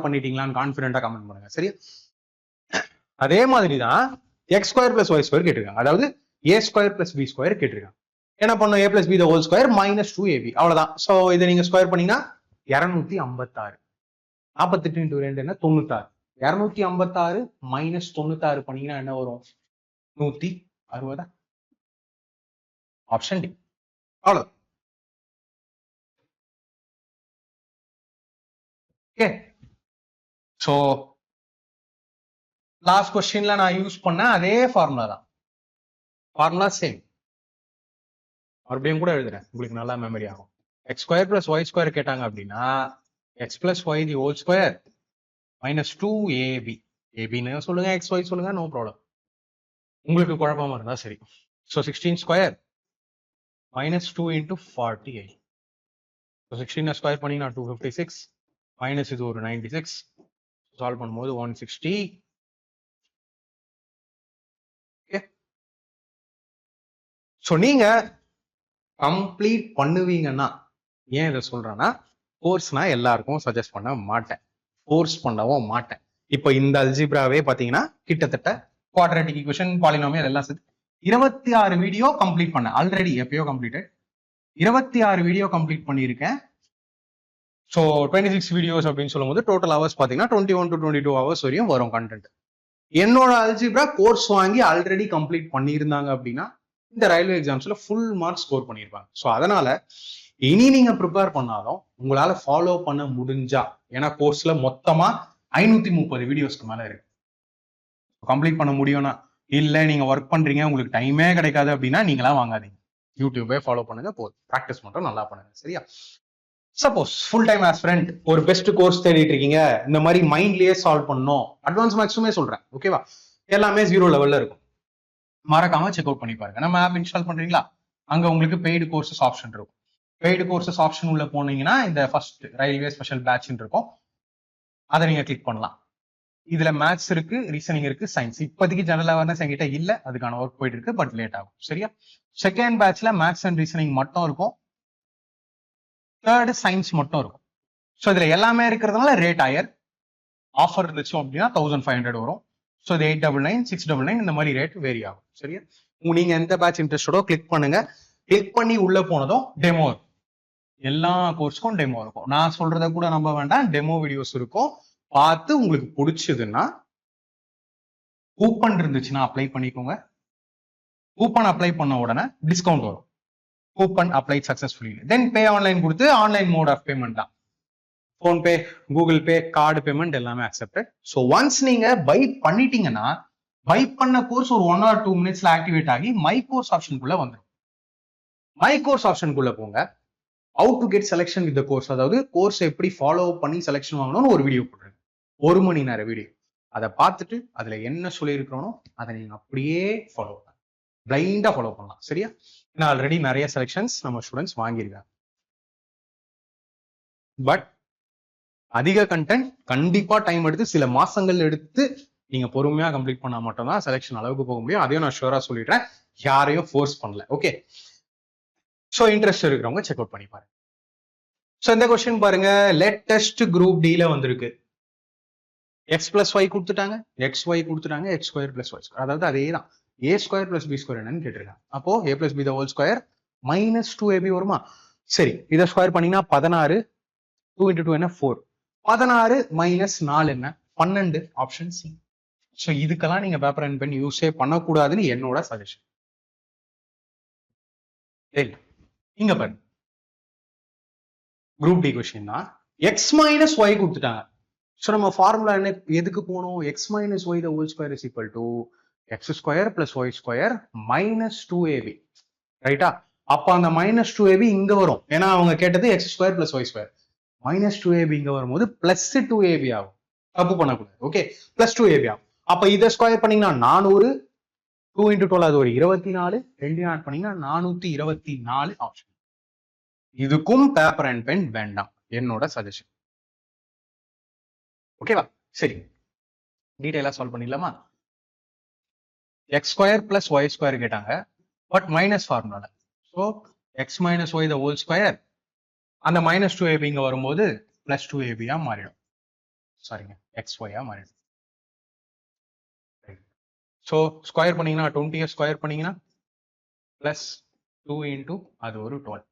பண்ணிட்டீங்களான்னு கான்ஃபிடென்ட்டா கமெண்ட் பண்ணுங்க. சரியா? அதே மாதிரி தான் x square plus Y square கேட்டிருக்காங்க. அதாவது a square plus B square கேட்டிருக்காங்க. என்ன பண்ணும்? A plus B the whole square minus 2ab. அவ்வளவுதான். ஸோ இதை நீங்க ஸ்கொயர் பண்ணீங்கன்னா 256. 48 இன்டூ 2 என்ன? 96. 256 மைனஸ் 96 பண்ணீங்கன்னா என்ன வரும்? 160. Option D. அவ்வளவு. ஓகே, ஸோ லாஸ்ட் கொஸ்டின்ல நான் யூஸ் பண்ண அதே ஃபார்முலா தான். Formula same. மறுபடியும் கூட எழுதுறேன், உங்களுக்கு நல்லா மெமரி ஆகும். X square plus Y square கேட்டாங்க அப்படின்னா X plus Y the whole square minus 2ab. ஏபின்னு சொல்லுங்க, எக்ஸ் ஒய் சொல்லுங்க, நோ ப்ராப்ளம். உங்களுக்கு குழப்பமா இருந்தா சரி. So 16 square minus 2 into 48. So 16 square பண்ணீங்கன்னா 256 மைனஸ் இது ஒரு 96. சால்வ் பண்ணும்போது 160. ஓகே, ஸோ நீங்க கம்ப்ளீட் பண்ணுவீங்கன்னா, ஏன் இதை சொல்றேன்னா கோர்ஸ் நான் எல்லாருக்கும் சஜஸ்ட் பண்ண மாட்டேன், ஃபோர்ஸ் பண்ணவும் மாட்டேன். இப்போ இந்த அல்ஜிப்ராவே பாத்தீங்கன்னா கிட்டத்தட்ட குவாட்ராட்டிக் ஈக்குவேஷன், பாலினாமியல் எல்லாம் சேர்த்து 26 வீடியோ கம்ப்ளீட் பண்ணேன். ஆல்ரெடி எப்பயோ கம்ப்ளீட்டட். 26 வீடியோ கம்ப்ளீட் பண்ணியிருக்கேன். ஸோ 26 வீடியோஸ் அப்படின்னு சொல்லும்போது டோட்டல் ஹவர்ஸ் பார்த்தீங்கன்னா 21 to 22 ஹவர்ஸ் வரையும் வரும் கண்டென்ட். என்னோட அல்ஜிப்ரா கோர்ஸ் வாங்கி ஆல்ரெடி கம்ப்ளீட் பண்ணியிருந்தாங்க அப்படின்னா இந்த ரயில்வே எக்ஸாம்ஸ்ல ஃபுல் மார்க் ஸ்கோர் பண்ணியிருப்பாங்க. ஸோ அதனால இனி நீங்க ப்ரிப்பேர் பண்ணாலும் உங்களால ஃபாலோ பண்ண முடிஞ்சா, ஏன்னா கோர்ஸ்ல மொத்தமா 530 வீடியோஸ்க்கு மேல இருக்கு. கம்ப்ளீட் பண்ண முடியும்னா, இல்ல நீங்க ஒர்க் பண்றீங்க உங்களுக்கு டைமே கிடைக்காது அப்படின்னா நீங்களா வாங்காதீங்க, யூடியூபே ஃபாலோ பண்ணுங்க, போதும். ப்ராக்டிஸ் மட்டும் நல்லா பண்ணுங்க. சரியா? சப்போஸ் ஃபுல் டைம் ஆஸ்பிரண்ட் ஒரு பெஸ்ட் கோர்ஸ் தேடிட்டு இருக்கீங்க, இந்த மாதிரி மைண்ட்லயே சால்வ் பண்ணணும், அட்வான்ஸ் மேக்ஸுமே சொல்றேன், ஓகேவா? எல்லாமே 0 லெவல்ல இருக்கும். மறக்காம செக் அவுட் பண்ணி பாருங்க. நம்ம ஆப் இன்ஸ்டால் பண்றீங்களா, அங்க உங்களுக்கு பெய்டு கோர்சஸ் ஆப்ஷன் இருக்கும். பெய்டு கோர்சஸ் ஆப்ஷன் உள்ள போனீங்கன்னா இந்த ஃபர்ஸ்ட் ரயில்வே ஸ்பெஷல் பேட்ச் இருக்கும், அதை நீங்க கிளிக் பண்ணலாம். இதுல மேத்ஸ் இருக்கு, ரீசனிங் இருக்கு, சயின்ஸ். இப்போதைக்கு ஜெனரல் அவேர்னஸ் என்கிட்ட இல்ல, அதுக்கான ஒர்க் போயிட்டு இருக்கு, பட் லேட் ஆகும். சரியா? செகண்ட் பேட்ச்ல மேத்ஸ் அண்ட் ரீசனிங் மட்டும் இருக்கும், தேர்டு சயின்ஸ் மட்டும் இருக்கும். ஸோ இதுல எல்லாமே இருக்கிறதுனால ரேட் ஹையர். ஆஃபர் இருந்துச்சு அப்படின்னா 1500 வரும். ஸோ இது 899, 699 இந்த மாதிரி ரேட் வேரி ஆகும். சரியா? நீங்க எந்த பேட்ச் இன்ட்ரெஸ்டோ கிளிக் பண்ணுங்க. கிளிக் பண்ணி உள்ள போனதும் டெமோ இருக்கும். எல்லா கோர்ஸ்க்கும் டெமோ இருக்கும். நான் சொல்றத கூட நம்ப வேண்டாம், டெமோ வீடியோஸ் இருக்கும். பார்த்து உங்களுக்கு பிடிச்சதுன்னா கூப்பன் இருந்துச்சுன்னா அப்ளை பண்ணிக்கோங்க. கூப்பன் அப்ளை பண்ண உடனே டிஸ்கவுண்ட் வரும். கூப்பன் அப்ளை சக்சஸ்ஃபுல்லி, தென் பே ஆன்லைன் கொடுத்து ஆன்லைன் மோட் ஆஃப் பேமெண்ட் தான். PhonePe, Google Pay, card payment எல்லாமே அக்செப்டட். ஸோ ஒன்ஸ் நீங்க பை பண்ணிட்டீங்கன்னா பை பண்ண கோர்ஸ் ஒரு 1 or 2 மினிட்ஸ்ல ஆக்டிவேட் ஆகி மை கோர்ஸ் ஆப்ஷனுக்குள்ள வந்துடும். மை கோர்ஸ் ஆப்ஷனுக்குள்ள போங்க. How to get selection with course, அதாவது கோர்ஸ் எப்படி ஃபாலோ பண்ணி செலக்ஷன் வாங்கணும்னு ஒரு வீடியோ போடுறேன், 1 மணி நேர வீடியோ. அதை பார்த்துட்டு அதுல என்ன சொல்லியிருக்கிறோனோ அதை நீங்க அப்படியே ஃபாலோ பண்ணலாம், பிளைண்டா ஃபாலோ பண்ணலாம். சரியா? ஏன்னா ஆல்ரெடி நிறைய செலக்ஷன்ஸ் நம்ம ஸ்டூடெண்ட்ஸ் வாங்கியிருக்காங்க. பட் அதிக கண்டென்ட் கண்டிப்பா டைம் எடுத்து சில மாசங்கள் எடுத்து நீங்க பொறுமையா கம்ப்ளீட் பண்ணா மட்டும்தான் செலக்ஷன் அளவுக்கு போக முடியும். அதையும் நான் ஷூரா சொல்லிடுறேன், யாரையும் ஃபோர்ஸ் பண்ணல. ஓகே, ஸோ இன்ட்ரெஸ்ட் இருக்கிறவங்க செக் அவுட் பண்ணி பாருங்க. ஸோ இந்த கொஸ்டின் பாருங்க, லேட்டஸ்ட் குரூப் டில வந்திருக்கு. எக்ஸ் பிளஸ் ஒய் கொடுத்துட்டாங்க, எக்ஸ் ஒய் கொடுத்துட்டாங்க, x square plus Y square, அதாவது அதே தான். A square plus B square என்னன்னு கேட்டிருக்காங்க. அப்போ a plus B the whole square minus 2ab வருமா? சரி, இதை ஸ்கொயர் பண்ணீங்கன்னா 16, 2 into 2 என்ன 4, 16 மைனஸ் 4 என்ன 12, ஆப்ஷன் சி. ஸோ இதுக்கெல்லாம் நீங்க பேப்பர் அண்ட் பென் யூஸே பண்ணக்கூடாதுன்னு என்னோட சஜஷன். இங்க பாருங்க, குரூப் டி கொஸ்டின் தான். எக்ஸ் மைனஸ் ஒய் கொடுத்துட்டாங்க. ஸோ நம்ம ஃபார்முலா என்ன, எதுக்கு போகணும்? X minus Y the whole square is equal to X square plus Y square minus 2ab, ரைட்டா? அப்ப அந்த மைனஸ் 2ab இங்க வரும், ஏன்னா அவங்க கேட்டது X square plus Y square. Minus 2ab இங்க வரும்போது பிளஸ் 2ab ஆகும். தப்பு பண்ணக்கூடாது. ஓகே, பிளஸ் 2ab ஆகும். அப்ப இதை ஸ்கொயர் பண்ணீங்கன்னா 400, 2 into 12 அது ஒரு 24, 2 ஆட் பண்ணீங்கன்னா 424 ஆப்ஷன். இதுக்கும் பேப்பர் அண்ட் பென் வேண்டாம், என்னோட சஜஷன். ஓகேவா? சரி, டீடைலா சால்வ் பண்ணிடலாமா? X square plus Y square கேட்டாங்க, பட் மைனஸ் ஃபார்முலால. So x minus Y the whole square, அந்த மைனஸ் 2ab இங்க வரும்போது பிளஸ் 2ab மாறிடும். சாரிங்க, எக்ஸ் ஒய்யா மாறிடும். ஸோ ஸ்கொயர் பண்ணீங்கன்னா 20 ஸ்கொயர் பண்ணீங்கன்னா பிளஸ் 2 இன்டூ அது ஒரு 12.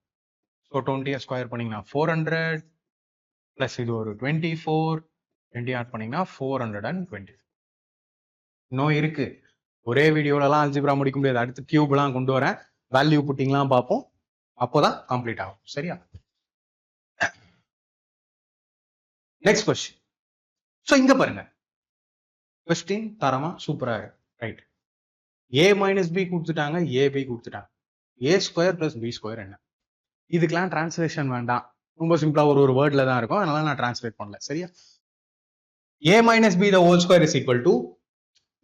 ஸோ 20 ஸ்கொயர் பண்ணீங்கன்னா 400 பிளஸ் இது ஒரு 24, 20 ஆட் பண்ணீங்கன்னா 420. இன்னும் இருக்கு, ஒரே வீடியோலலாம் அல்ஜிப்ரா முடிக்க முடியாது. அடுத்து கியூப்லாம் கொண்டு வரேன், வேல்யூ புட்டிங்லாம் பார்ப்போம், அப்போதான் கம்ப்ளீட் ஆகும். சரியா? Next question. ஸோ இங்க பாருங்க, கொஸ்டின் தரமா சூப்பரா இருக்கு. ரைட், ஏ மைனஸ் பி கொடுத்துட்டாங்க, ஏபி கொடுத்துட்டாங்க. ஏ ஸ்கொயர் பிளஸ் பி ஸ்கொயர் என்ன? இதுக்கெல்லாம் டிரான்ஸ்லேஷன் வேண்டாம், ரொம்ப சிம்பிளா ஒரு வேர்ட்ல தான் இருக்கும், அதனால நான் டிரான்ஸ்லேட் பண்ணல. சரியா? A minus B the whole square is equal to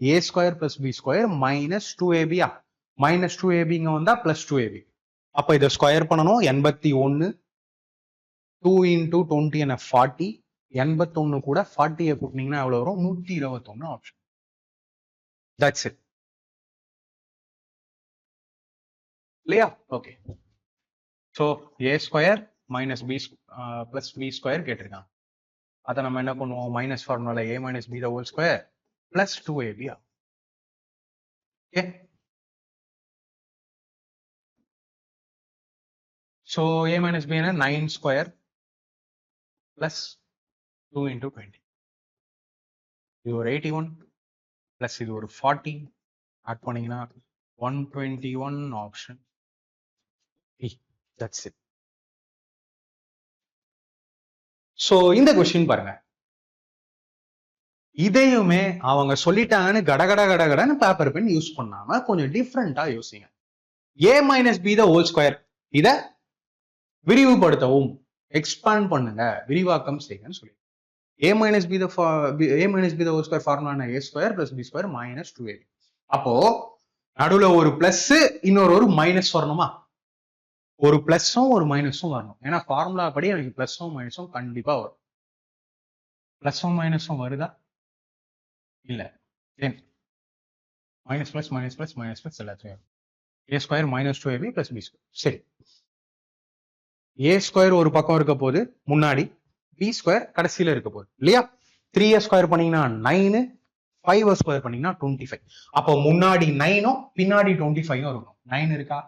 a square plus B square minus 2ab. Minus 2ab இங்க வந்தா பிளஸ் 2ab. அப்ப இதை ஸ்கொயர் பண்ணணும். 81 2 இன்டூ 20 என்ன 40. 81 கூட 40 கூட்டினீங்கன்னா எவ்வளவு வரும்? 121 ஆப்ஷன். That's it. இல்லையா? Okay. So a square minus B plus B square கேட்டிருக்காங்க. அதை நம்ம என்ன பண்ணுவோம்? மைனஸ் ஃபார்முலால a minus B the whole square plus 2ab. Okay, so a minus B என்ன 9 ஸ்கொயர் பிளஸ் 2 இன்டூ 20. இது ஒரு 81 பிளஸ் இது ஒரு 40 ஆட் பண்ணீங்கன்னா 121 ஆப்ஷன். That's it. ஸோ இந்த கொஸ்டின் பாருங்க, இதையுமே அவங்க சொல்லிட்டாங்கன்னு கடகடன்னு பேப்பர் பென் யூஸ் பண்ணாம கொஞ்சம் டிஃப்ரெண்டா யோசிங்க. A minus B the whole square, இத விரிவுபடுத்தவும், எக்ஸ்பாண்ட் பண்ணுங்க, விரிவாக்கம் செய்யுங்கன்னு சொல்லி. A minus B the whole square formula a square plus B square minus 2ab. அப்போ நடுவுல ஒரு பிளஸ் இன்னொரு மைனஸ் வரணுமா? ஒரு பிளஸும் ஒரு மைனஸும் வரணும். ஏன்னா ஃபார்முலா படி எனக்கு பிளஸும் மைனஸும் கண்டிப்பா வரும். பிளஸும் மைனஸும் வருதா? இல்ல. Minus plus minus plus minus plus எல்லாத்தையும் a square minus 2ab plus B square. சரி, ஏ ஸ்கொயர் ஒரு பக்கம் இருக்க போது முன்னாடி, பி ஸ்கொயர் கடைசியில இருக்க போகுது இல்லையா? 3a ஸ்கொயர் பண்ணீங்கன்னா 9, 5 ஸ்கொயர் பண்ணீங்கன்னா 25. அப்போ முன்னாடி 9ம் பின்னாடி 25ம் இருக்கும். 9 இருக்கா?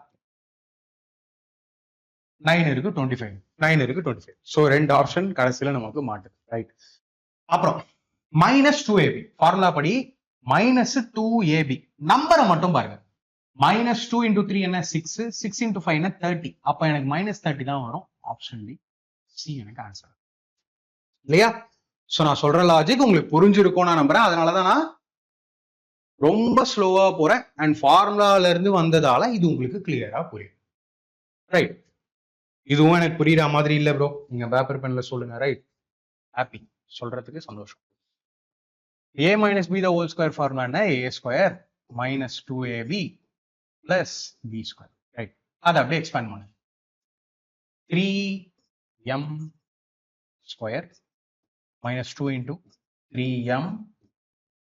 9 இருக்கு, 25. 9 இருக்கு, 25. ஸோ 2 ஆப்ஷன் கடைசியில நமக்கு மாட்டுது. ரைட், அப்புறம் மைனஸ் 2ab ஃபார்முலா படி மைனஸ் 2ab. நம்பரை மட்டும் பாருங்க, மைனஸ் 2 இன்டூ 3 என்ன 6, 6 இன்டூ 5 என்ன 30. அப்ப எனக்கு மைனஸ் 30 தான் வரும். ஆப்ஷன் டி, சி எனக்கு ஆன்சர். இல்லையா? ஸோ நான் சொல்ற லாஜிக் உங்களுக்கு புரிஞ்சிருக்கும் நான் நம்புறேன். அதனாலதான் நான் ரொம்ப ஸ்லோவா போறேன். அண்ட் ஃபார்முலால இருந்து வந்ததால இது உங்களுக்கு கிளியரா புரியும். ரைட், இதுவும் எனக்கு புரியுற மாதிரி இல்ல ப்ரோ, நீங்க பேப்பர் பென்ல சொல்லுங்க. ரைட், ஹாப்பி, சொல்றதுக்கு சந்தோஷம். A minus B the whole square formula என்ன? A square minus 2ab plus B square. Right, அதை அப்படியே எக்ஸ்பேண்ட் பண்ணு. 3m square minus 2 into 3m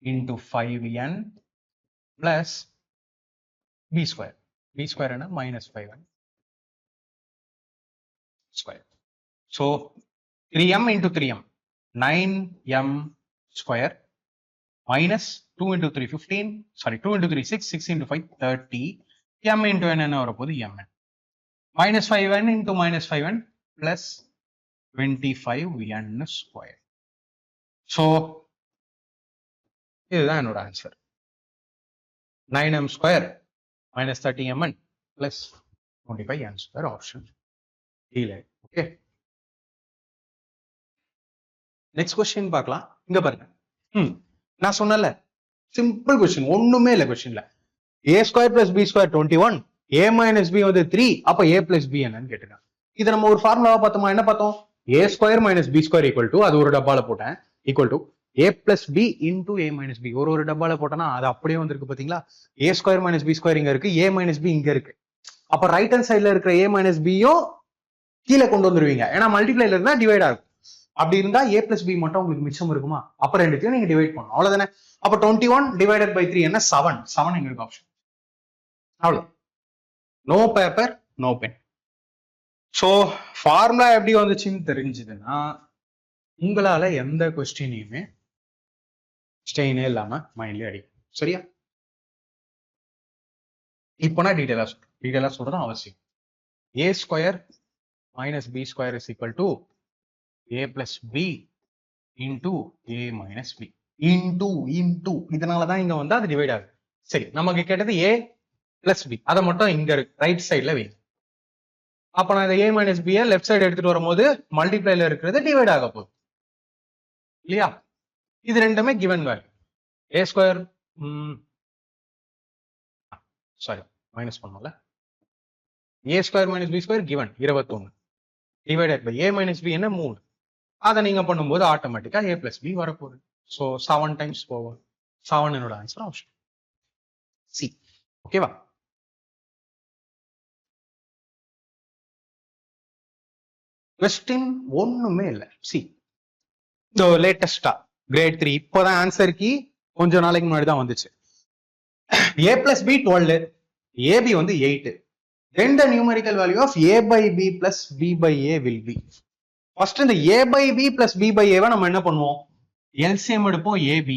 into 5n plus B square. B square என்ன? Minus 5n square. So 3m into 3m, 9m square minus 2 into 3, 15. Sorry, 2 into 3, 6, 6 into 5, 30. m into n என்ன வரப்போகுது? mn. Minus 5n into minus 5n plus 25n square. So இதுதான் என்னோட answer. 9m square minus 30mn plus 25n square option. Okay, next question பார்க்கலாம். இங்க பாருங்க, நான் சொன்னல simple question, ஒண்ணுமே இல்ல கொஸ்டின்ல. ஏ ஸ்கொயர் பிளஸ் பி ஸ்கொயர் 21, ஏ மைனஸ் பி வந்து 3, அப்ப ஏ பிளஸ் பி என்னன்னு கேட்டுருக்காங்க. இதை நம்ம ஒரு ஃபார்முலாவா பார்த்தோமா? என்ன பார்த்தோம்? A square minus B square equal to, அது ஒரு டப்பால போட்டேன், equal to a plus B into a minus b. ஒரு டப்பால போட்டோம்னா அது அப்படியே வந்திருக்கு பாத்தீங்களா? A square minus B square இங்க இருக்கு, ஏ மைனஸ் பி இங்க இருக்கு. அப்ப ரைட் ஹேண்ட் சைட்ல இருக்கிற ஏ மைனஸ் பியும் கீழே கொண்டு வந்துருவீங்க. ஏன்னா மல்டிப்ளைல இருந்தா டிவைட் ஆகும். அப்படி இருந்தா a பிளஸ் பி மட்டும் உங்களுக்கு மிச்சம் இருக்குமா? அப்ப ரெண்டுத்தையும் நீங்க டிவைட் பண்ணணும். அவ்வளவுதானே. அப்ப 21 டிவைடட் பை 3 என்ன? 7. 7 எங்க இருக்கு ஆப்ஷன். அவ்வளவு. No paper no pen. So formula எப்படி வந்துச்சுன்னு தெரிஞ்சதுன்னா உங்களால எந்த கொஸ்டினையுமே ஸ்டெயினே இல்லாம மைண்ட்லயே அடிக்கும். சரியா? இப்போ நான் டீடைலா சொல்றது அவசியம். a square minus B square is equal to a plus B into a minus B into இதனாலதான் இங்க வந்து அது டிவைட் ஆகுது. சரி, நமக்கு கேட்டது a பிளஸ் பி, அதை மட்டும் இங்க இருக்கு ரைட் சைட்ல வைங்க. அப்ப நான் இந்த a minus B left side எடுத்துட்டு வரும்போது மல்டிப்ளைல இருக்கிறது டிவைட் ஆக போகுது இல்லையா? இது ரெண்டுமே given value. a square sorry minus பண்ணல. a square minus B square given 21 divided by a minus B என்ன 3. அதை நீங்க பண்ணும்போது ஆட்டோமேட்டிக்கா a பிளஸ் பி வரப்போகுது. ஸோ 7 டைம்ஸ் போகும். 7 என்னோட ஆன்சர் ஆப்ஷன் சி. ஓகேவா? கொஸ்டின் ஒண்ணுமே இல்லை. சி, இந்த லேட்டஸ்டா கிரேட் 3 இப்போதான் ஆன்சர் கீ கொஞ்ச நாளைக்கு முன்னாடி தான் வந்துச்சு. a பிளஸ் பி 12, ஏபி வந்து 8. Then the numerical value of a by b plus b by a will be. First இந்த a by b plus b by a நம்ம என்ன பண்ணுவோம்? LCM எடுப்போம் ab,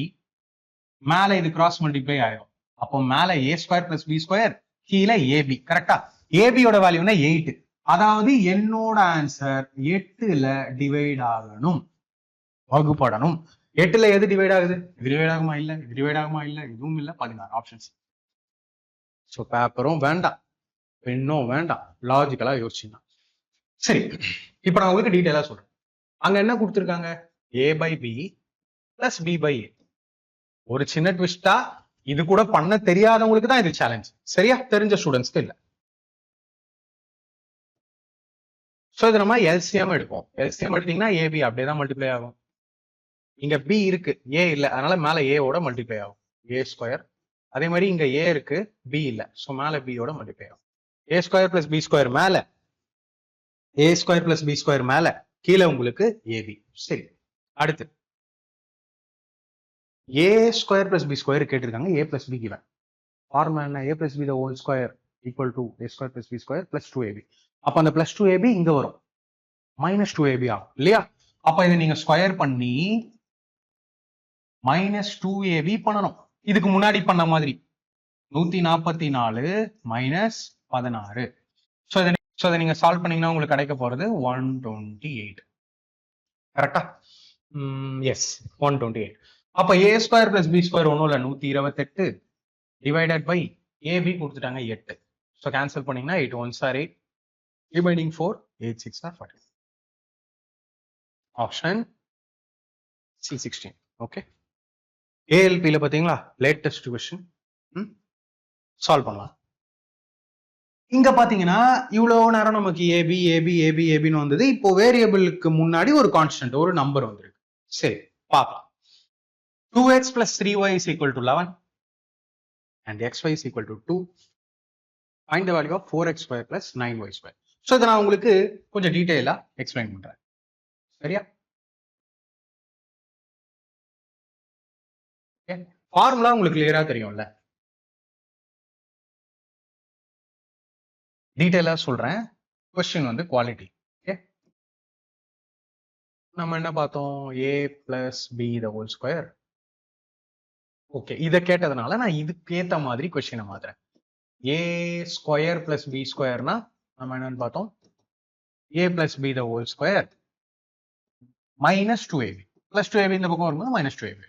மேல இது கிராஸ் மல்டிப்ளை ஆயிடும். அப்போ மேல a square plus b square, கீழே ab. கரெக்டா? ab யோட வேல்யூனா 8. அதாவது என்னோட ஆன்சர் 8ல டிவைட் ஆகணும், வகுப்படணும். 8ல எது டிவைட் ஆகுது? இது டிவைட் ஆகுமா? இல்ல. இது டிவைட் ஆகுமா? இல்ல. இதுவும் இல்ல. 16 ஆப்ஷன்ஸ். ஸோ பேப்பரும் வேண்டாம், பெண்ணும் வேண்டாம், லாஜிக்கலா யோசிச்சுன்னா சரி. இப்ப நான் உங்களுக்கு டீடைலா சொல்றேன். அங்க என்ன கொடுத்துருக்காங்க? a by b plus b by a. ஒரு சின்ன ட்விஸ்டா, இது கூட பண்ண தெரியாதவங்களுக்கு தான் இது சேலஞ்ச். சரியா? தெரிஞ்ச ஸ்டூடெண்ட்ஸ்க்கு இல்ல. சோ இது நம்ம எல்சிஎம் எடுப்போம். எல்சிஎம் எடுத்தீங்கன்னா ஏபி அப்படியே தான் மல்டிப்ளை ஆகும். இங்க பி இருக்கு, ஏ இல்ல, அதனால மேல ஏவோட மல்டிப்ளை ஆகும், ஏ ஸ்கொயர். அதே மாதிரி இங்க ஏ இருக்கு, பி இல்ல, சோ மேல பியோட மல்டிப்ளை ஆகும். A square plus B square மேல, a square plus B square மேல, கீழே உங்களுக்கு ஏபி. சரி, அடுத்து a square plus B square கேட்டிருக்காங்க. A plus b given. Formula என்ன? A plus B the whole square equal to a square plus B square plus 2ab. அப்ப அந்த plus 2ab இங்க வரும், மைனஸ் 2ab ஆகும் இல்லையா? அப்ப இதை நீங்க ஸ்கொயர் பண்ணி மைனஸ் 2ab பண்ணணும். இதுக்கு முன்னாடி பண்ண மாதிரி 144 மைனஸ் 16. ஸோ இதை நீங்க சால்வ் பண்ணீங்கன்னா உங்களுக்கு கிடைக்க போறது 128. கரெக்டா? எஸ், 128. அப்ப ஏ ஸ்கொயர் பிளஸ் பி ஸ்கொயர் ஒன்றும் இல்லை, 128 டிவைடட் பை ஏபி கொடுத்துட்டாங்க 8. ஸோ கேன்சல் பண்ணீங்கன்னா 8 1s are 8, remaining 4, 8 6 are 40. Option C16. Okay, ஏஎல்பியில் பார்த்தீங்களா லேட்டஸ்ட் கொஸ்டின் சால்வ் பண்ணலாம். இங்க பாத்தீங்கன்னா இவ்வளவு நேரம் நமக்கு ஏபி ஏபி ஏபி ஏபின்னு வந்தது. இப்போ வேரியபிளுக்கு முன்னாடி ஒரு கான்ஸ்டன்ட், ஒரு நம்பர் வந்திருக்கு. சரி, பார்க்கலாம். 2x plus 3y is equal to 11 and xy is equal to 2. Find the value of 4x square plus 9y square. So இதை நான் உங்களுக்கு கொஞ்சம் டீட்டெயிலா எக்ஸ்பிளைன் பண்றேன். சரியா? ஃபார்முலா உங்களுக்கு கிளியரா தெரியும்ல. டீட்டெயிலா சொல்றேன். கொஸ்டின் வந்து குவாலிட்டி. ஓகே, நம்ம என்ன பார்த்தோம்? a plus b the whole square. Okay, இதை கேட்டதுனால நான் இதுக்கு ஏத்த மாதிரி கொஸ்டினை மாத்துறேன். a ஸ்கொயர் பிளஸ் b ஸ்கொயர்னா நம்ம என்னன்னு பார்த்தோம்? a plus b the whole square minus 2ab. Plus 2ab இந்த பக்கம் வரும்போது மைனஸ் 2ab.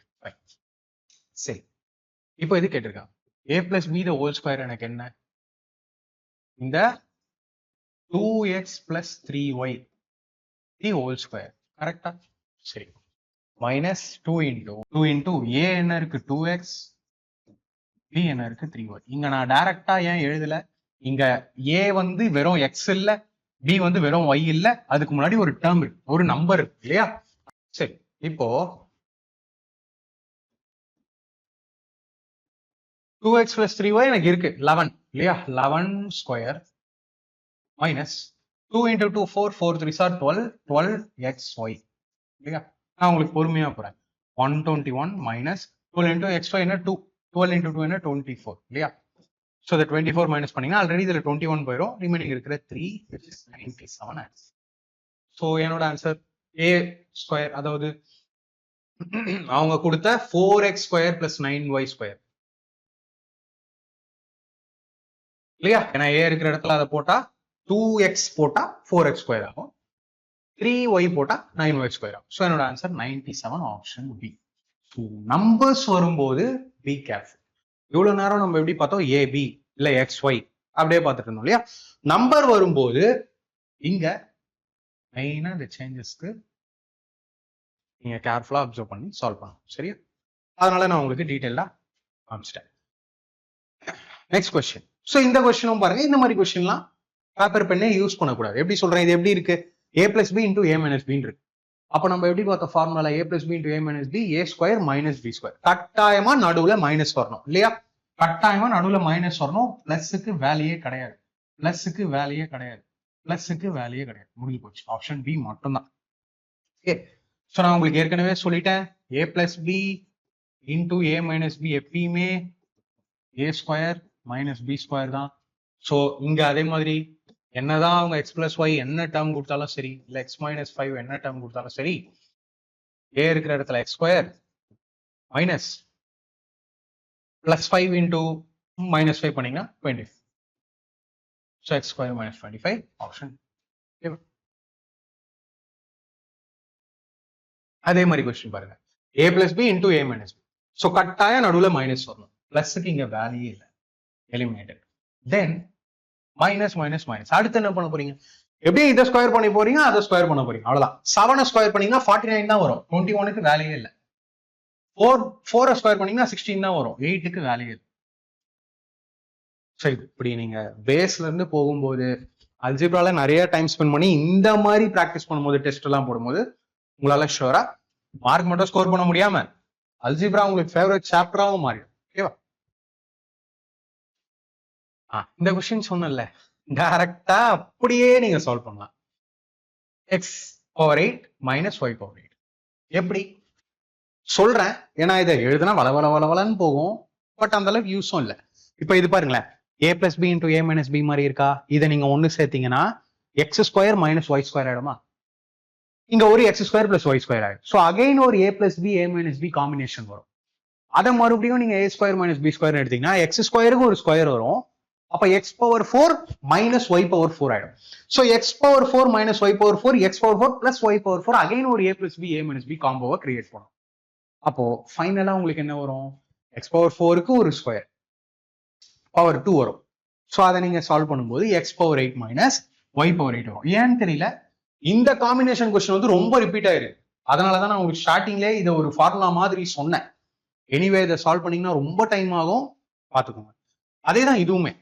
சரி, இப்போ இது கேட்டிருக்காங்க a plus b the whole square எனக்கு என்ன? இந்த 2x plus 3y the whole square. கரெக்டா? சரி, மைனஸ் 2 into a என்ன இருக்கு? 2x, b என்ன இருக்கு? 3y. இங்க நான் டைரக்டா ஏன் எழுதல? இங்க a வந்து வெறும் x இல்ல, b வந்து வெறும் y இல்ல, அதுக்கு முன்னாடி ஒரு டேர்ம் இருக்கு, ஒரு நம்பர் இருக்கு இல்லையா? சரி, இப்போ 2x plus 3y எனக்கு இருக்கு 11 இல்லையா? 11 square minus 2 into 2 4 4 3 are 12 12xy இல்லையா? நான் உங்களுக்கு பொறுமையா போறேன். 121 minus 12 into xy என்ன 2 12 into 2 என்ன 24 இல்லையா? ஸோ இந்த 24 மைனஸ் பண்ணீங்கன்னா ஆல்ரெடி இதுல 21 போயிடும், ரிமைனிங் இருக்கிற 3 which is 97 ஆன்சர். ஸோ என்னோட ஆன்சர் a ஸ்கொயர், அதாவது அவங்க கொடுத்த 4x square plus 9y square இல்லையா? ஏன்னா a இருக்கிற இடத்துல அதை போட்டா 2x போட்டா 4x ஸ்கொயர் ஆகும், 3y போட்டா 9y ஸ்கொயர் ஆகும். ஸோ என்னோட ஆன்சர் 97 ஆப்ஷன் பி. நம்பர்ஸ் வரும்போது பி கேர்ஃபுல். இவ்வளவு நேரம் நம்ம எப்படி பார்த்தோம், ஏபி இல்ல XY அப்படியே பார்த்துட்டு இருந்தோம் இல்லையா? நம்பர் வரும்போது இங்க மெயினா இந்த சேஞ்சஸ்க்கு நீங்க கேர்ஃபுல்லா அப்சர்வ் பண்ணி சால்வ் பண்ணணும், சரியா? அதனால நான் உங்களுக்கு டீட்டெயிலா காமிச்சிட்டேன். Next question. ஸோ இந்த கொஸ்டினும் பாருங்க, இந்த மாதிரி கொஸ்டின்லாம் பேப்பர் பெண்ணே யூஸ் பண்ணக்கூடாது. எப்படி சொல்றேன், இது எப்படி இருக்கு, a plus B into a minus பின்னு இருக்கு. அப்போ நம்ம எப்படி பார்த்தோம் formula, a plus B into a minus B, a square minus B square. கட்டாயமா நடுவுல மைனஸ் வரணும் இல்லையா? கட்டாயமா நடுவுல மைனஸ் வரணும். பிளஸுக்கு வேலையே கிடையாது, பிளஸுக்கு வேலையே கிடையாது, பிளஸுக்கு வேலையே கிடையாது, முடிஞ்சு போச்சு. ஆப்ஷன் பி மட்டும்தான். ஓகே, ஸோ நான் உங்களுக்கு ஏற்கனவே சொல்லிட்டேன், a plus B into a minus B எப்பயுமே a square minus B square தான். ஸோ இங்க அதே மாதிரி என்னதான் அவங்க எக்ஸ் பிளஸ் ஒய் என்ன டேர்ம் கொடுத்தாலும் சரி, இல்லை எக்ஸ் மைனஸ் 5 என்ன டேர்ம் கொடுத்தாலும் சரி, ஏ இருக்கிற இடத்துல X square minus plus 5 into minus 5 பண்ணீங்கன்னா 25. So X square minus 25 option. அதே மாதிரி கொஸ்டின் பாருங்க, ஏ plus B into a minus B. So கட்டாயம் நடுவில் மைனஸ் வரணும், பிளஸுக்கு இங்க வேல்யூயே இல்லை, எலிமினேட்டட். தென் மைனஸ் மைனஸ் மைனஸ். அடுத்து என்ன பண்ண போறீங்க, எப்படி இதை ஸ்கொயர் பண்ணி போறீங்க, அதை ஸ்கொயர் பண்ண போறீங்க, அவ்வளவுதான். 7 ஸ்கொயர் பண்ணீங்கன்னா 49 தான் வரும், 21க்கு வேலையே இல்லை. 4 ஸ்கொயர் பண்ணீங்கன்னா 16 தான் வரும், 8க்கு வேலையே இல்லை. சரி, இப்படி நீங்க பேஸ்ல இருந்து போகும்போது அல்ஜிப்ரால நிறைய டைம் ஸ்பெண்ட் பண்ணி இந்த மாதிரி பிராக்டிஸ் பண்ணும்போது, டெஸ்ட் எல்லாம் போடும்போது உங்களால ஷுவரா மார்க் மட்டும் ஸ்கோர் பண்ண முடியாம அல்ஜிப்ரா உங்களுக்கு ஃபேவரட் சாப்டராகவும் மாறிடும். ஓகேவா? இந்த கொஸ்டின் சொன்னல, டைரக்டா அப்படியே நீங்க சால்வ் பண்ணலாம். X power 8 minus Y power 8 எப்படி சொல்றேன், ஏன்னா இதை எழுதுனா வளவளன்னு போகும், பட் அந்த அளவுக்கு யூஸும் இல்லை. இப்ப இது பாருங்களேன், a plus B into a minus b மாதிரி இருக்கா? இதை நீங்க ஒன்னு சேர்த்தீங்கன்னா x square minus y square ஆயிடுமா? இங்க ஒரு x square plus Y square ஆயிடும். ஸோ அகைன் ஒரு a plus B A minus B combination வரும். அதை மறுபடியும் நீங்க a square minus B square எடுத்தீங்கன்னா எக்ஸ் ஸ்கொயருக்கு ஒரு ஸ்கொயர் வரும், அப்ப x power 4 minus Y power 4 ஆயிடும். So x power 4 minus Y power 4, x power 4 plus y power 4, again ஒரு a plus B A minus b காம்போவை கிரியேட் பண்ணும். அப்போ ஃபைனலா உங்களுக்கு என்ன வரும், x பவர் 4க்கு ஒரு ஸ்கொயர் பவர் 2 வரும். சோ அதை நீங்க சால்வ் பண்ணும்போது x power 8 minus Y power 8 வரும். ஏன்னு தெரியல, இந்த காம்பினேஷன் கொஸ்டின் வந்து ரொம்ப ரிப்பீட் ஆயிருக்கு. அதனாலதான் நான் உங்களுக்கு ஸ்டார்டிங்லேயே இதை ஒரு ஃபார்முலா மாதிரி சொன்னேன். எனிவே இதை சால்வ் பண்ணீங்கன்னா ரொம்ப டைம் ஆகும், பாத்துக்கோங்க. அதே தான் இதுவுமே,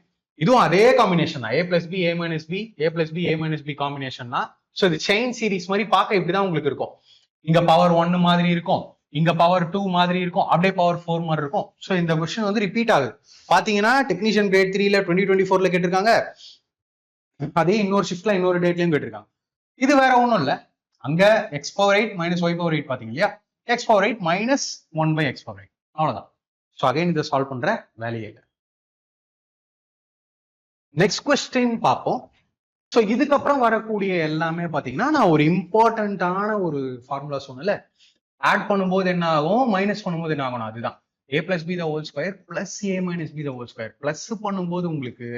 இதுவும் அதே காம்பினேஷன் தான், a plus B A minus B, a plus B A minus B combination தான். ஸோ இது செயின் சீரிஸ் மாதிரி பார்க்க இப்படிதான் உங்களுக்கு இருக்கும். இங்க பவர் 1 மாதிரி இருக்கும், இங்க பவர் 2 மாதிரி இருக்கும், அப்படியே பவர் 4 மாதிரி இருக்கும். ஸோ இந்த கொஸ்டின் வந்து ரிப்பீட் ஆகுது. பாத்தீங்கன்னா டெக்னீஷியன் கிரேட் 3ல 2024ல கேட்டிருக்காங்க, அதே இன்னொரு ஷிஃப்ட்ல இன்னொரு டேட்லயும் கேட்டிருக்காங்க. இது வேற ஒன்றும் இல்லை, அங்க X power 8 minus Y power 8 பாத்தீங்க இல்லையா, X power 8 minus 1 by X power 8, அவ்வளவுதான். ஸோ அகைன் இதை சால்வ் பண்ற வேலையே இல்லை. நெக்ஸ்ட் கொஸ்டின் பார்ப்போம். ஸோ இதுக்கப்புறம் வரக்கூடிய எல்லாமே பார்த்தீங்கன்னா நான் ஒரு இம்பார்ட்டன்டான ஒரு ஃபார்முலா சொன்னல, ஆட் பண்ணும்போது என்ன ஆகும், மைனஸ் பண்ணும்போது என்ன ஆகணும், அதுதான் a plus B the whole square plus A minus B the whole square. Plus பண்ணும்போது உங்களுக்கு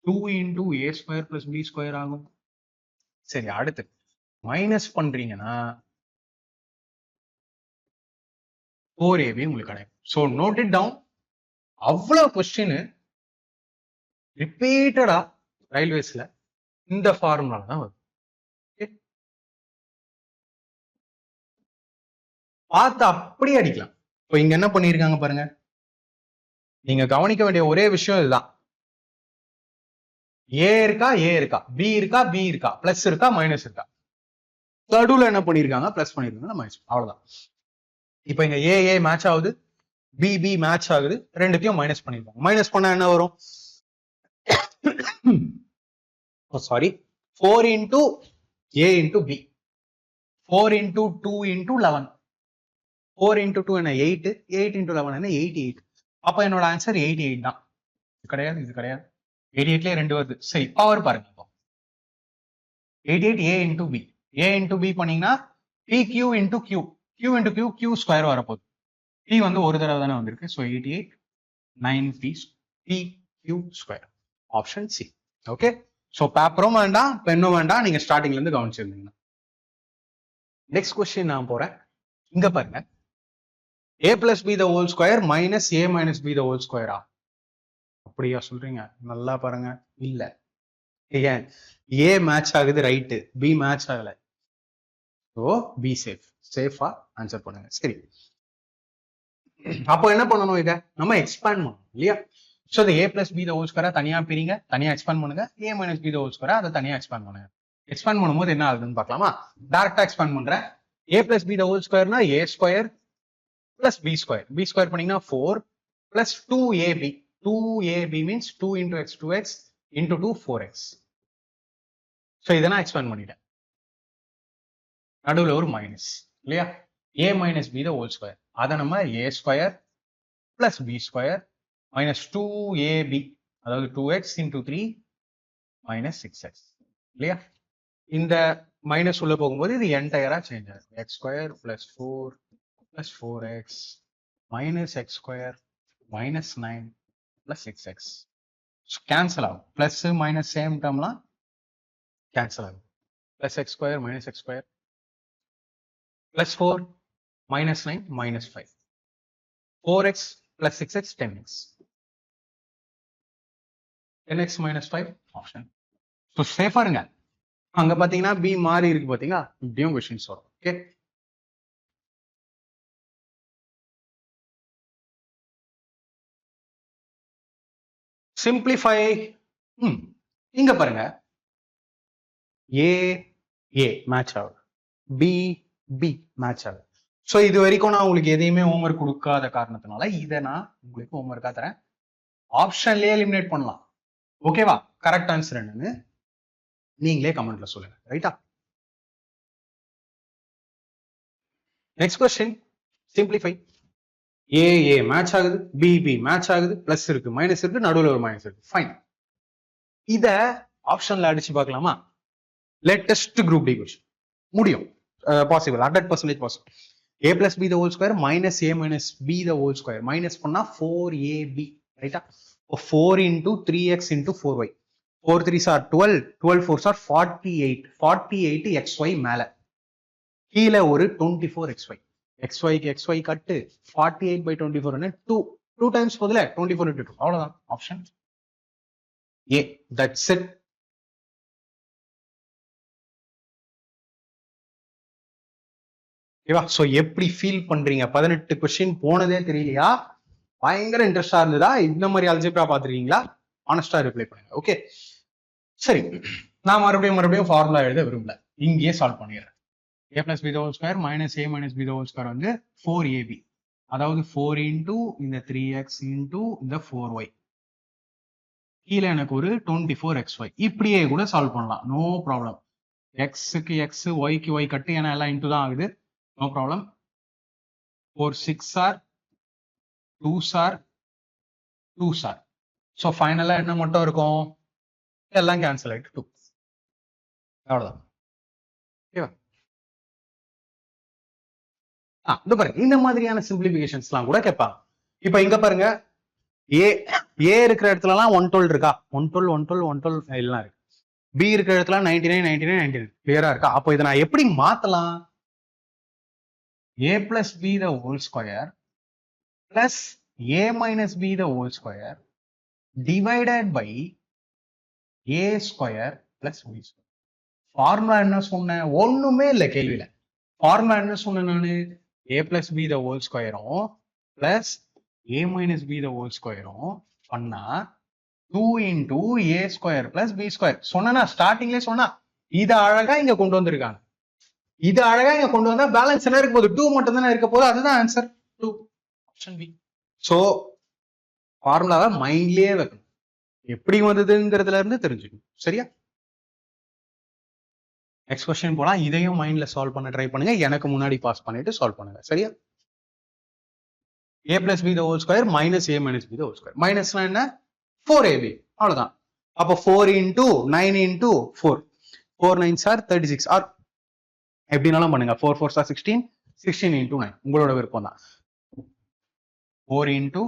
2 into A square plus B square ஆகும். சரி, அடுத்து மைனஸ் பண்றீங்கன்னா 4ab உங்களுக்கு கிடைக்கும். So note it down. அவ்வளவு கொஸ்டின் ரிப்பீட்டடா ரயில்வேஸ்ல இந்த ஃபார்முலா தான் வரும். பார்த்து அப்படியே அடிக்கலாம். இப்போ இங்க என்ன பண்ணிருக்காங்க பாருங்க, நீங்க கவனிக்க வேண்டிய ஒரே விஷயம் இதுதான், ஏ இருக்கா ஏ இருக்கா, பி இருக்கா பி இருக்கா, பிளஸ் இருக்கா மைனஸ் இருக்கா. நடுவுல என்ன பண்ணிருக்காங்க, பிளஸ் பண்ணிருக்காங்க, மைனஸ், அவ்வளவுதான். இப்போ இங்க ஏ ஏ மேட்ச் ஆகுது, பி பி மேட்ச் ஆகுது, ரெண்டுத்தையும் மைனஸ் பண்ணிருக்காங்க. மைனஸ் பண்ணா என்ன வரும், sorry 4 into a into b, 4 into 2 into 11, 4 into 2 என்ன 8, 8 into 11 என்ன 88. அப்ப என்னோட ஆன்சர் 88 தான். கிடையாது, இது கிடையாது. 88லயே 2 வருது. சரி, பவர் பாருங்க. 88 a into b, a into b பண்ணீங்கன்னா pq into q, q into q, q square வரப்போகுது. p வந்து ஒரு தடவை தானே வந்திருக்கு. So 88 9p square, option C. Okay, so பேப்பரும் வேண்டாம், பெண்ணும் வேண்டாம், நீங்க ஸ்டார்டிங்ல இருந்து கவனிச்சிருந்தீங்கன்னா. நெக்ஸ்ட் கொஸ்டின் நான் போறேன். இங்க பாருங்க, a plus b the whole square minus a minus b the whole square. அப்படியா சொல்றீங்க? நல்லா பாருங்க. இல்ல, ஏன் a மேட்ச் ஆகுது, ரைட்டு, b மேட்ச் ஆகல. ஸோ பி சேஃப், சேஃபா ஆன்சர் பண்ணுங்க. சரி, அப்போ என்ன பண்ணணும், இதை நம்ம எக்ஸ்பேண்ட் பண்ணணும் இல்லையா? ஸோ இந்த a plus b the whole square தனியா பிரிங்க, தனியா எக்ஸ்பேண்ட் பண்ணுங்க. a minus b the whole square அதை தனியா எக்ஸ்பேண்ட் பண்ணுங்க. எக்ஸ்பேண்ட் பண்ணும்போது என்ன ஆகுதுன்னு பார்க்கலாமா? டைரக்டா எக்ஸ்பேண்ட் பண்றேன். a plus b the whole squareனா a square plus b square, b square பண்ணீங்கன்னா 4 plus 2ab, 2ab means 2 into x 2x into 2 4x. So இதை நான் எக்ஸ்பேண்ட் பண்ணிட்டேன். நடுவில் ஒரு மைனஸ் இல்லையா? a minus b the whole square, அதை நம்ம a square plus b square minus 2ab, அதாவது 2x into 3 minus 6x இல்லையா? இந்த மைனஸ் உள்ள போகும்போது இது என்டையரா சேஞ்ச் ஆகும். x square plus 4 plus 4x minus x square minus 9 plus 6x cancel ஆகும். பிளஸ் மைனஸ் சேம் டேர்ம்லாம் கேன்சல் ஆகும். plus x square minus x square plus 4 minus 9 minus 5, 4x plus 6x 10x, 10x minus 5 option. So சேஃபா இருங்க. அங்க பாத்தீங்கன்னா b மாறி இருக்கு பாத்தீங்களா? இப்படியும் கொஸ்டின்ஸ் வரும். Okay, simplify. இங்க பாருங்க, a a மேட்ச் ஆகுது, b b மேட்ச் ஆகுது. ஸோ இது வரைக்கும் நான் உங்களுக்கு எதையுமே ஹோம்ஒர்க் கொடுக்காத காரணத்தினால இதை நான் உங்களுக்கு ஹோம்ஒர்க்கா தரேன். ஆப்ஷன்லயே எலிமினேட் பண்ணலாம். ஓகேவா? கரெக்ட் ஆன்சர் என்னன்னு நீங்களே கமெண்ட்ல சொல்லுங்க. ரைட்டா? Next question, simplify. A a match ஆகுது, பி பி மேட்ச் ஆகுது, பிளஸ் இருக்கு, மைனஸ் இருக்கு, நடுவில் ஒரு மைனஸ் இருக்கு. ஃபைன். இத ஆப்ஷன்ல அடிச்சு பார்க்கலாமா? லேட்டஸ்ட் குரூப் டி கொஸ்டின் முடியும். Possible, 100% possible. a plus b the whole square minus a minus b the whole square, minus பண்ணா 4ab, ரைட்டா? 4 into 3x into 4y, 4 3s are 12, 12 4s are 48, 48 xy மேல, கீழே ஒரு 24 xy, xy க்கு xy cut 48 by 24 என்ன 2 times போதுல 24 into 2, அவ்வளவுதான். Option A, that's it. ஓகேவா? சோ எப்படி ஃபீல் பண்றீங்க? 18 கொஸ்டின் போனதே தெரியலையா? பயங்கர இன்ட்ரெஸ்டா இருந்ததா? இந்த மாதிரி அல்ஜிப்ரா பாத்துருக்கீங்களா? ஆனஸ்டா ரிப்ளை பண்ணுங்க. ஓகே, சரி, நான் மறுபடியும் ஃபார்முலா எழுத விரும்பல, இங்கேயே சால்வ் பண்ணிடுறேன். a plus b the whole square minus a minus b the whole square வந்து 4ab, அதாவது 4 into இந்த 3x into இந்த 4y, கீழே எனக்கு ஒரு 24xy. இப்படியே கூட சால்வ் பண்ணலாம், நோ ப்ராப்ளம். எக்ஸுக்கு எக்ஸ், ஒய்க்கு ஒய் கட்டு, ஏன்னா எல்லாம் இன்ட்டு தான் ஆகுது, no problem. 4 6 or 2 sir 2 sir. So ஃபைனலா என்ன மட்டும் இருக்கும்? எல்லாம் கேன்சல் ஆயிட்டு 2, அவ்வளவுதான். ஓகேவா? இந்த பாருங்க, இந்த மாதிரியான சிம்பிளிபிகேஷன்ஸ்லாம் கூட கேட்பாங்க. இப்ப இங்க பாருங்க, ஏ ஏ இருக்கிற இடத்துல எல்லாம் 112 இருக்கா? 112 112 112 எல்லாம் இருக்கு. பி இருக்கிற இடத்துல 99 99 99 கிளியரா இருக்கா? அப்போ இதை நான் எப்படி மாத்தலாம்? a plus b the whole square plus a minus b the whole square divided by a square plus b square. Formula என்ன சொன்னேன்? ஒண்ணுமே இல்லை கேள்வியில. ஃபார்முலா என்ன சொன்னேன் நானு? a plus b the whole squareம் plus a minus b the whole squareம் பண்ணா 2 into a square plus b square. சொன்னா ஸ்டார்டிங்லேயே சொன்னா, இதை அழகா இங்க கொண்டு வந்திருக்காங்க. இது அழகா இங்க கொண்டு வந்தா பேலன்ஸ் என்ன இருக்க போகுது? 2 மட்டும் தானே இருக்க போகுது, அதுதான் ஆன்சர் 2, ஆப்ஷன் பி. சோ ஃபார்முலாவை மைண்ட்லயே வைக்கணும், எப்படி வந்ததுங்கிறதுல இருந்து தெரிஞ்சுக்கணும். சரியா? நெக்ஸ்ட் கொஸ்டின் போலாம். இதையும் மைண்ட்ல சால்வ் பண்ண ட்ரை பண்ணுங்க. எனக்கு முன்னாடி பாஸ் பண்ணிட்டு சால்வ் பண்ணுங்க. சரியா? a plus b the whole square minus a minus b the whole square. மைனஸ்னா என்ன? 4ab. அவ்வளவுதான். அப்போ 4 into 9 into 4. 4 9s are 36. R எப்படினாலும் பண்ணுங்க. 4 4s are 16. 16 into 9. உங்களோட விருப்பம் தான். 4 into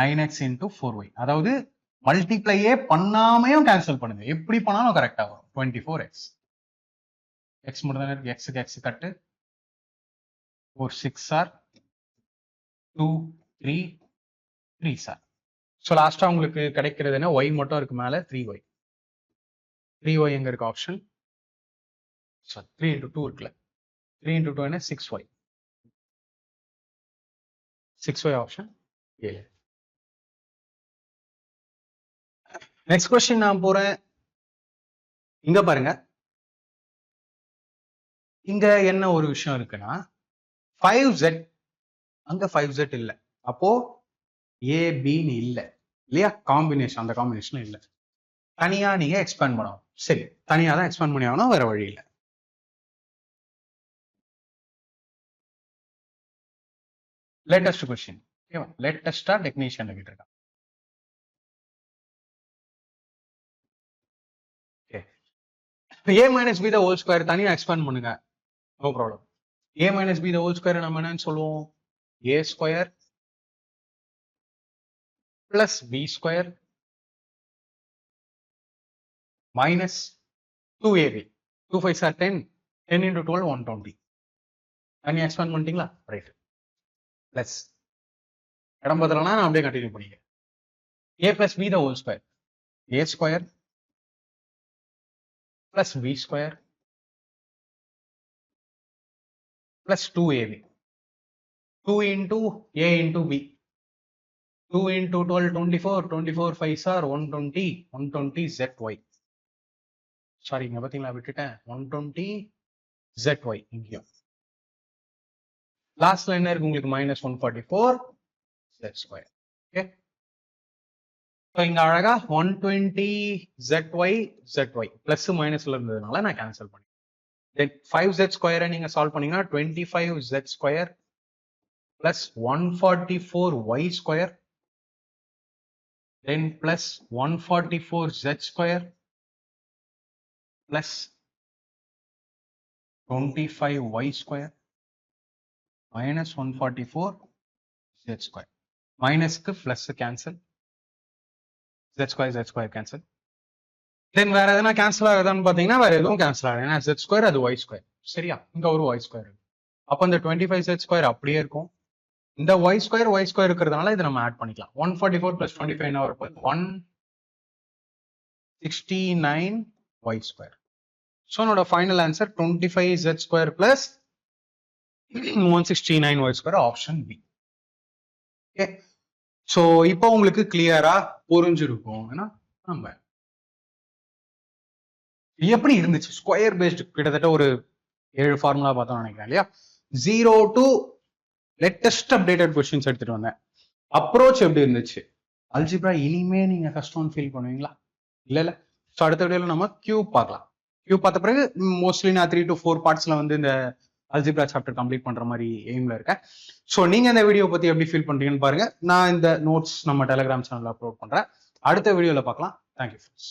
9x into 4y. அதாவது மல்டிப்ளையே பண்ணாமையும் கேன்சல் பண்ணுங்க. எப்படி பண்ணாலும் கரெக்டா வரும். 24x. x மட்டும் தானே இருக்கு. x க்கு x cut. 4 6 are 2 3 3 sir. So லாஸ்டா உங்களுக்கு கிடைக்கிறது என்ன? y மட்டும் இருக்கு மேல 3y. 3y எங்க இருக்கு ஆப்ஷன்? ஸோ 3 into 2 இருக்குல்ல. 3 into 2 என்ன? 6y. 6y option A. Next question நான் போறேன். இங்க பாருங்க. இங்க என்ன ஒரு விஷயம் இருக்குன்னா 5z அங்க 5z இல்ல. அப்போ ஏபின்னு இல்ல இல்லையா? காம்பினேஷன், அந்த காம்பினேஷன் இல்ல. தனியா நீங்க எக்ஸ்பேண்ட் பண்ணணும். சரி, தனியா தான் எக்ஸ்பேண்ட் பண்ணி ஆகணும், வேற வழி இல்லை. Latest question. லேட்டஸ்டா டெக்னீஷியன் கேட்டிருக்காங்க. a minus b the whole square தனியா எக்ஸ்பேண்ட் பண்ணுங்க. No problem. a minus b the whole square நம்ம என்னன்னு சொல்லுவோம்? a square plus b square minus 2ab. 2 5s are 10. 10 into 12 120. தனியா எக்ஸ்பேண்ட் பண்ணிட்டீங்களா? ரைட். பிளஸ் இடம் பதிலனா நான் அப்படியே கண்டினியூ பண்ணிக்கிறேன். a plus b the whole square. a square plus b square plus 2ab. 2 into a into b. 2 into 12 24. 24 5s are 120. 120 zy. Sorry, இங்க பாத்தீங்களா விட்டுட்டேன். 120 zy இங்கேயும். லாஸ்ட்ல என்ன இருக்கு உங்களுக்கு? minus 144 z square. Okay, so இங்க அழகா 120 zy பிளஸ் மைனஸ்ல இருந்ததுனால நான் கேன்சல் பண்ணேன். தென் 5z ஸ்கொயரை நீங்க சால்வ் பண்ணீங்கன்னா 25z square plus 144y square then plus 144z square plus 25y square minus 144 z square. மைனஸ்க்கு plus cancel, z square cancel. Then வேற எதனா கேன்சல் ஆகுதான்னு பாத்தீங்கன்னா வேற எதுவும் கேன்சல் ஆகும். ஏன்னா z square அது y square. சரியா? இங்க ஒரு y square இருக்கு. அப்ப இந்த 25z square அப்படியே இருக்கும். இந்த y square இருக்கிறதுனால இதை நம்ம ஆட் பண்ணிக்கலாம். 144 plus 25 என்ன வரும்? 169y square. ஸோ என்னோட final answer 25z square plus 169y square, option B. Okay, so இப்போ உங்களுக்கு கிளியரா புரிஞ்சிருக்கும். நம்ம எப்படி இருந்துச்சு ஸ்கொயர் பேஸ்டு கிட்டத்தட்ட ஒரு 7 ஃபார்முலா பார்த்தோம் நினைக்கிறேன் இல்லையா? 0 to லேட்டஸ்ட் அப்டேட்டட் கொஸ்டின்ஸ் எடுத்துட்டு வந்தேன். அப்ரோச் எப்படி இருந்துச்சு? அல்ஜிப்ரா இனிமே நீங்க கஷ்டம்னு ஃபீல் பண்ணுவீங்களா? இல்ல. ஸோ அடுத்த வீடியோல நம்ம கியூப் பார்க்கலாம். கியூப் பார்த்த பிறகு மோஸ்ட்லி நான் 3 to 4 பார்ட்ஸ்ல வந்து இந்த அல்ஜிப்ரா சாப்டர் கம்ப்ளீட் பண்ற மாதிரி எய்ம்ல இருக்கேன். ஸோ நீங்க இந்த வீடியோ பத்தி எப்படி ஃபீல் பண்றீங்கன்னு பாருங்க. நான் இந்த நோட்ஸ் நம்ம டெலிகிராம் சேனல்ல அப்லோட் பண்றேன். அடுத்த வீடியோல பார்க்கலாம். Thank you friends.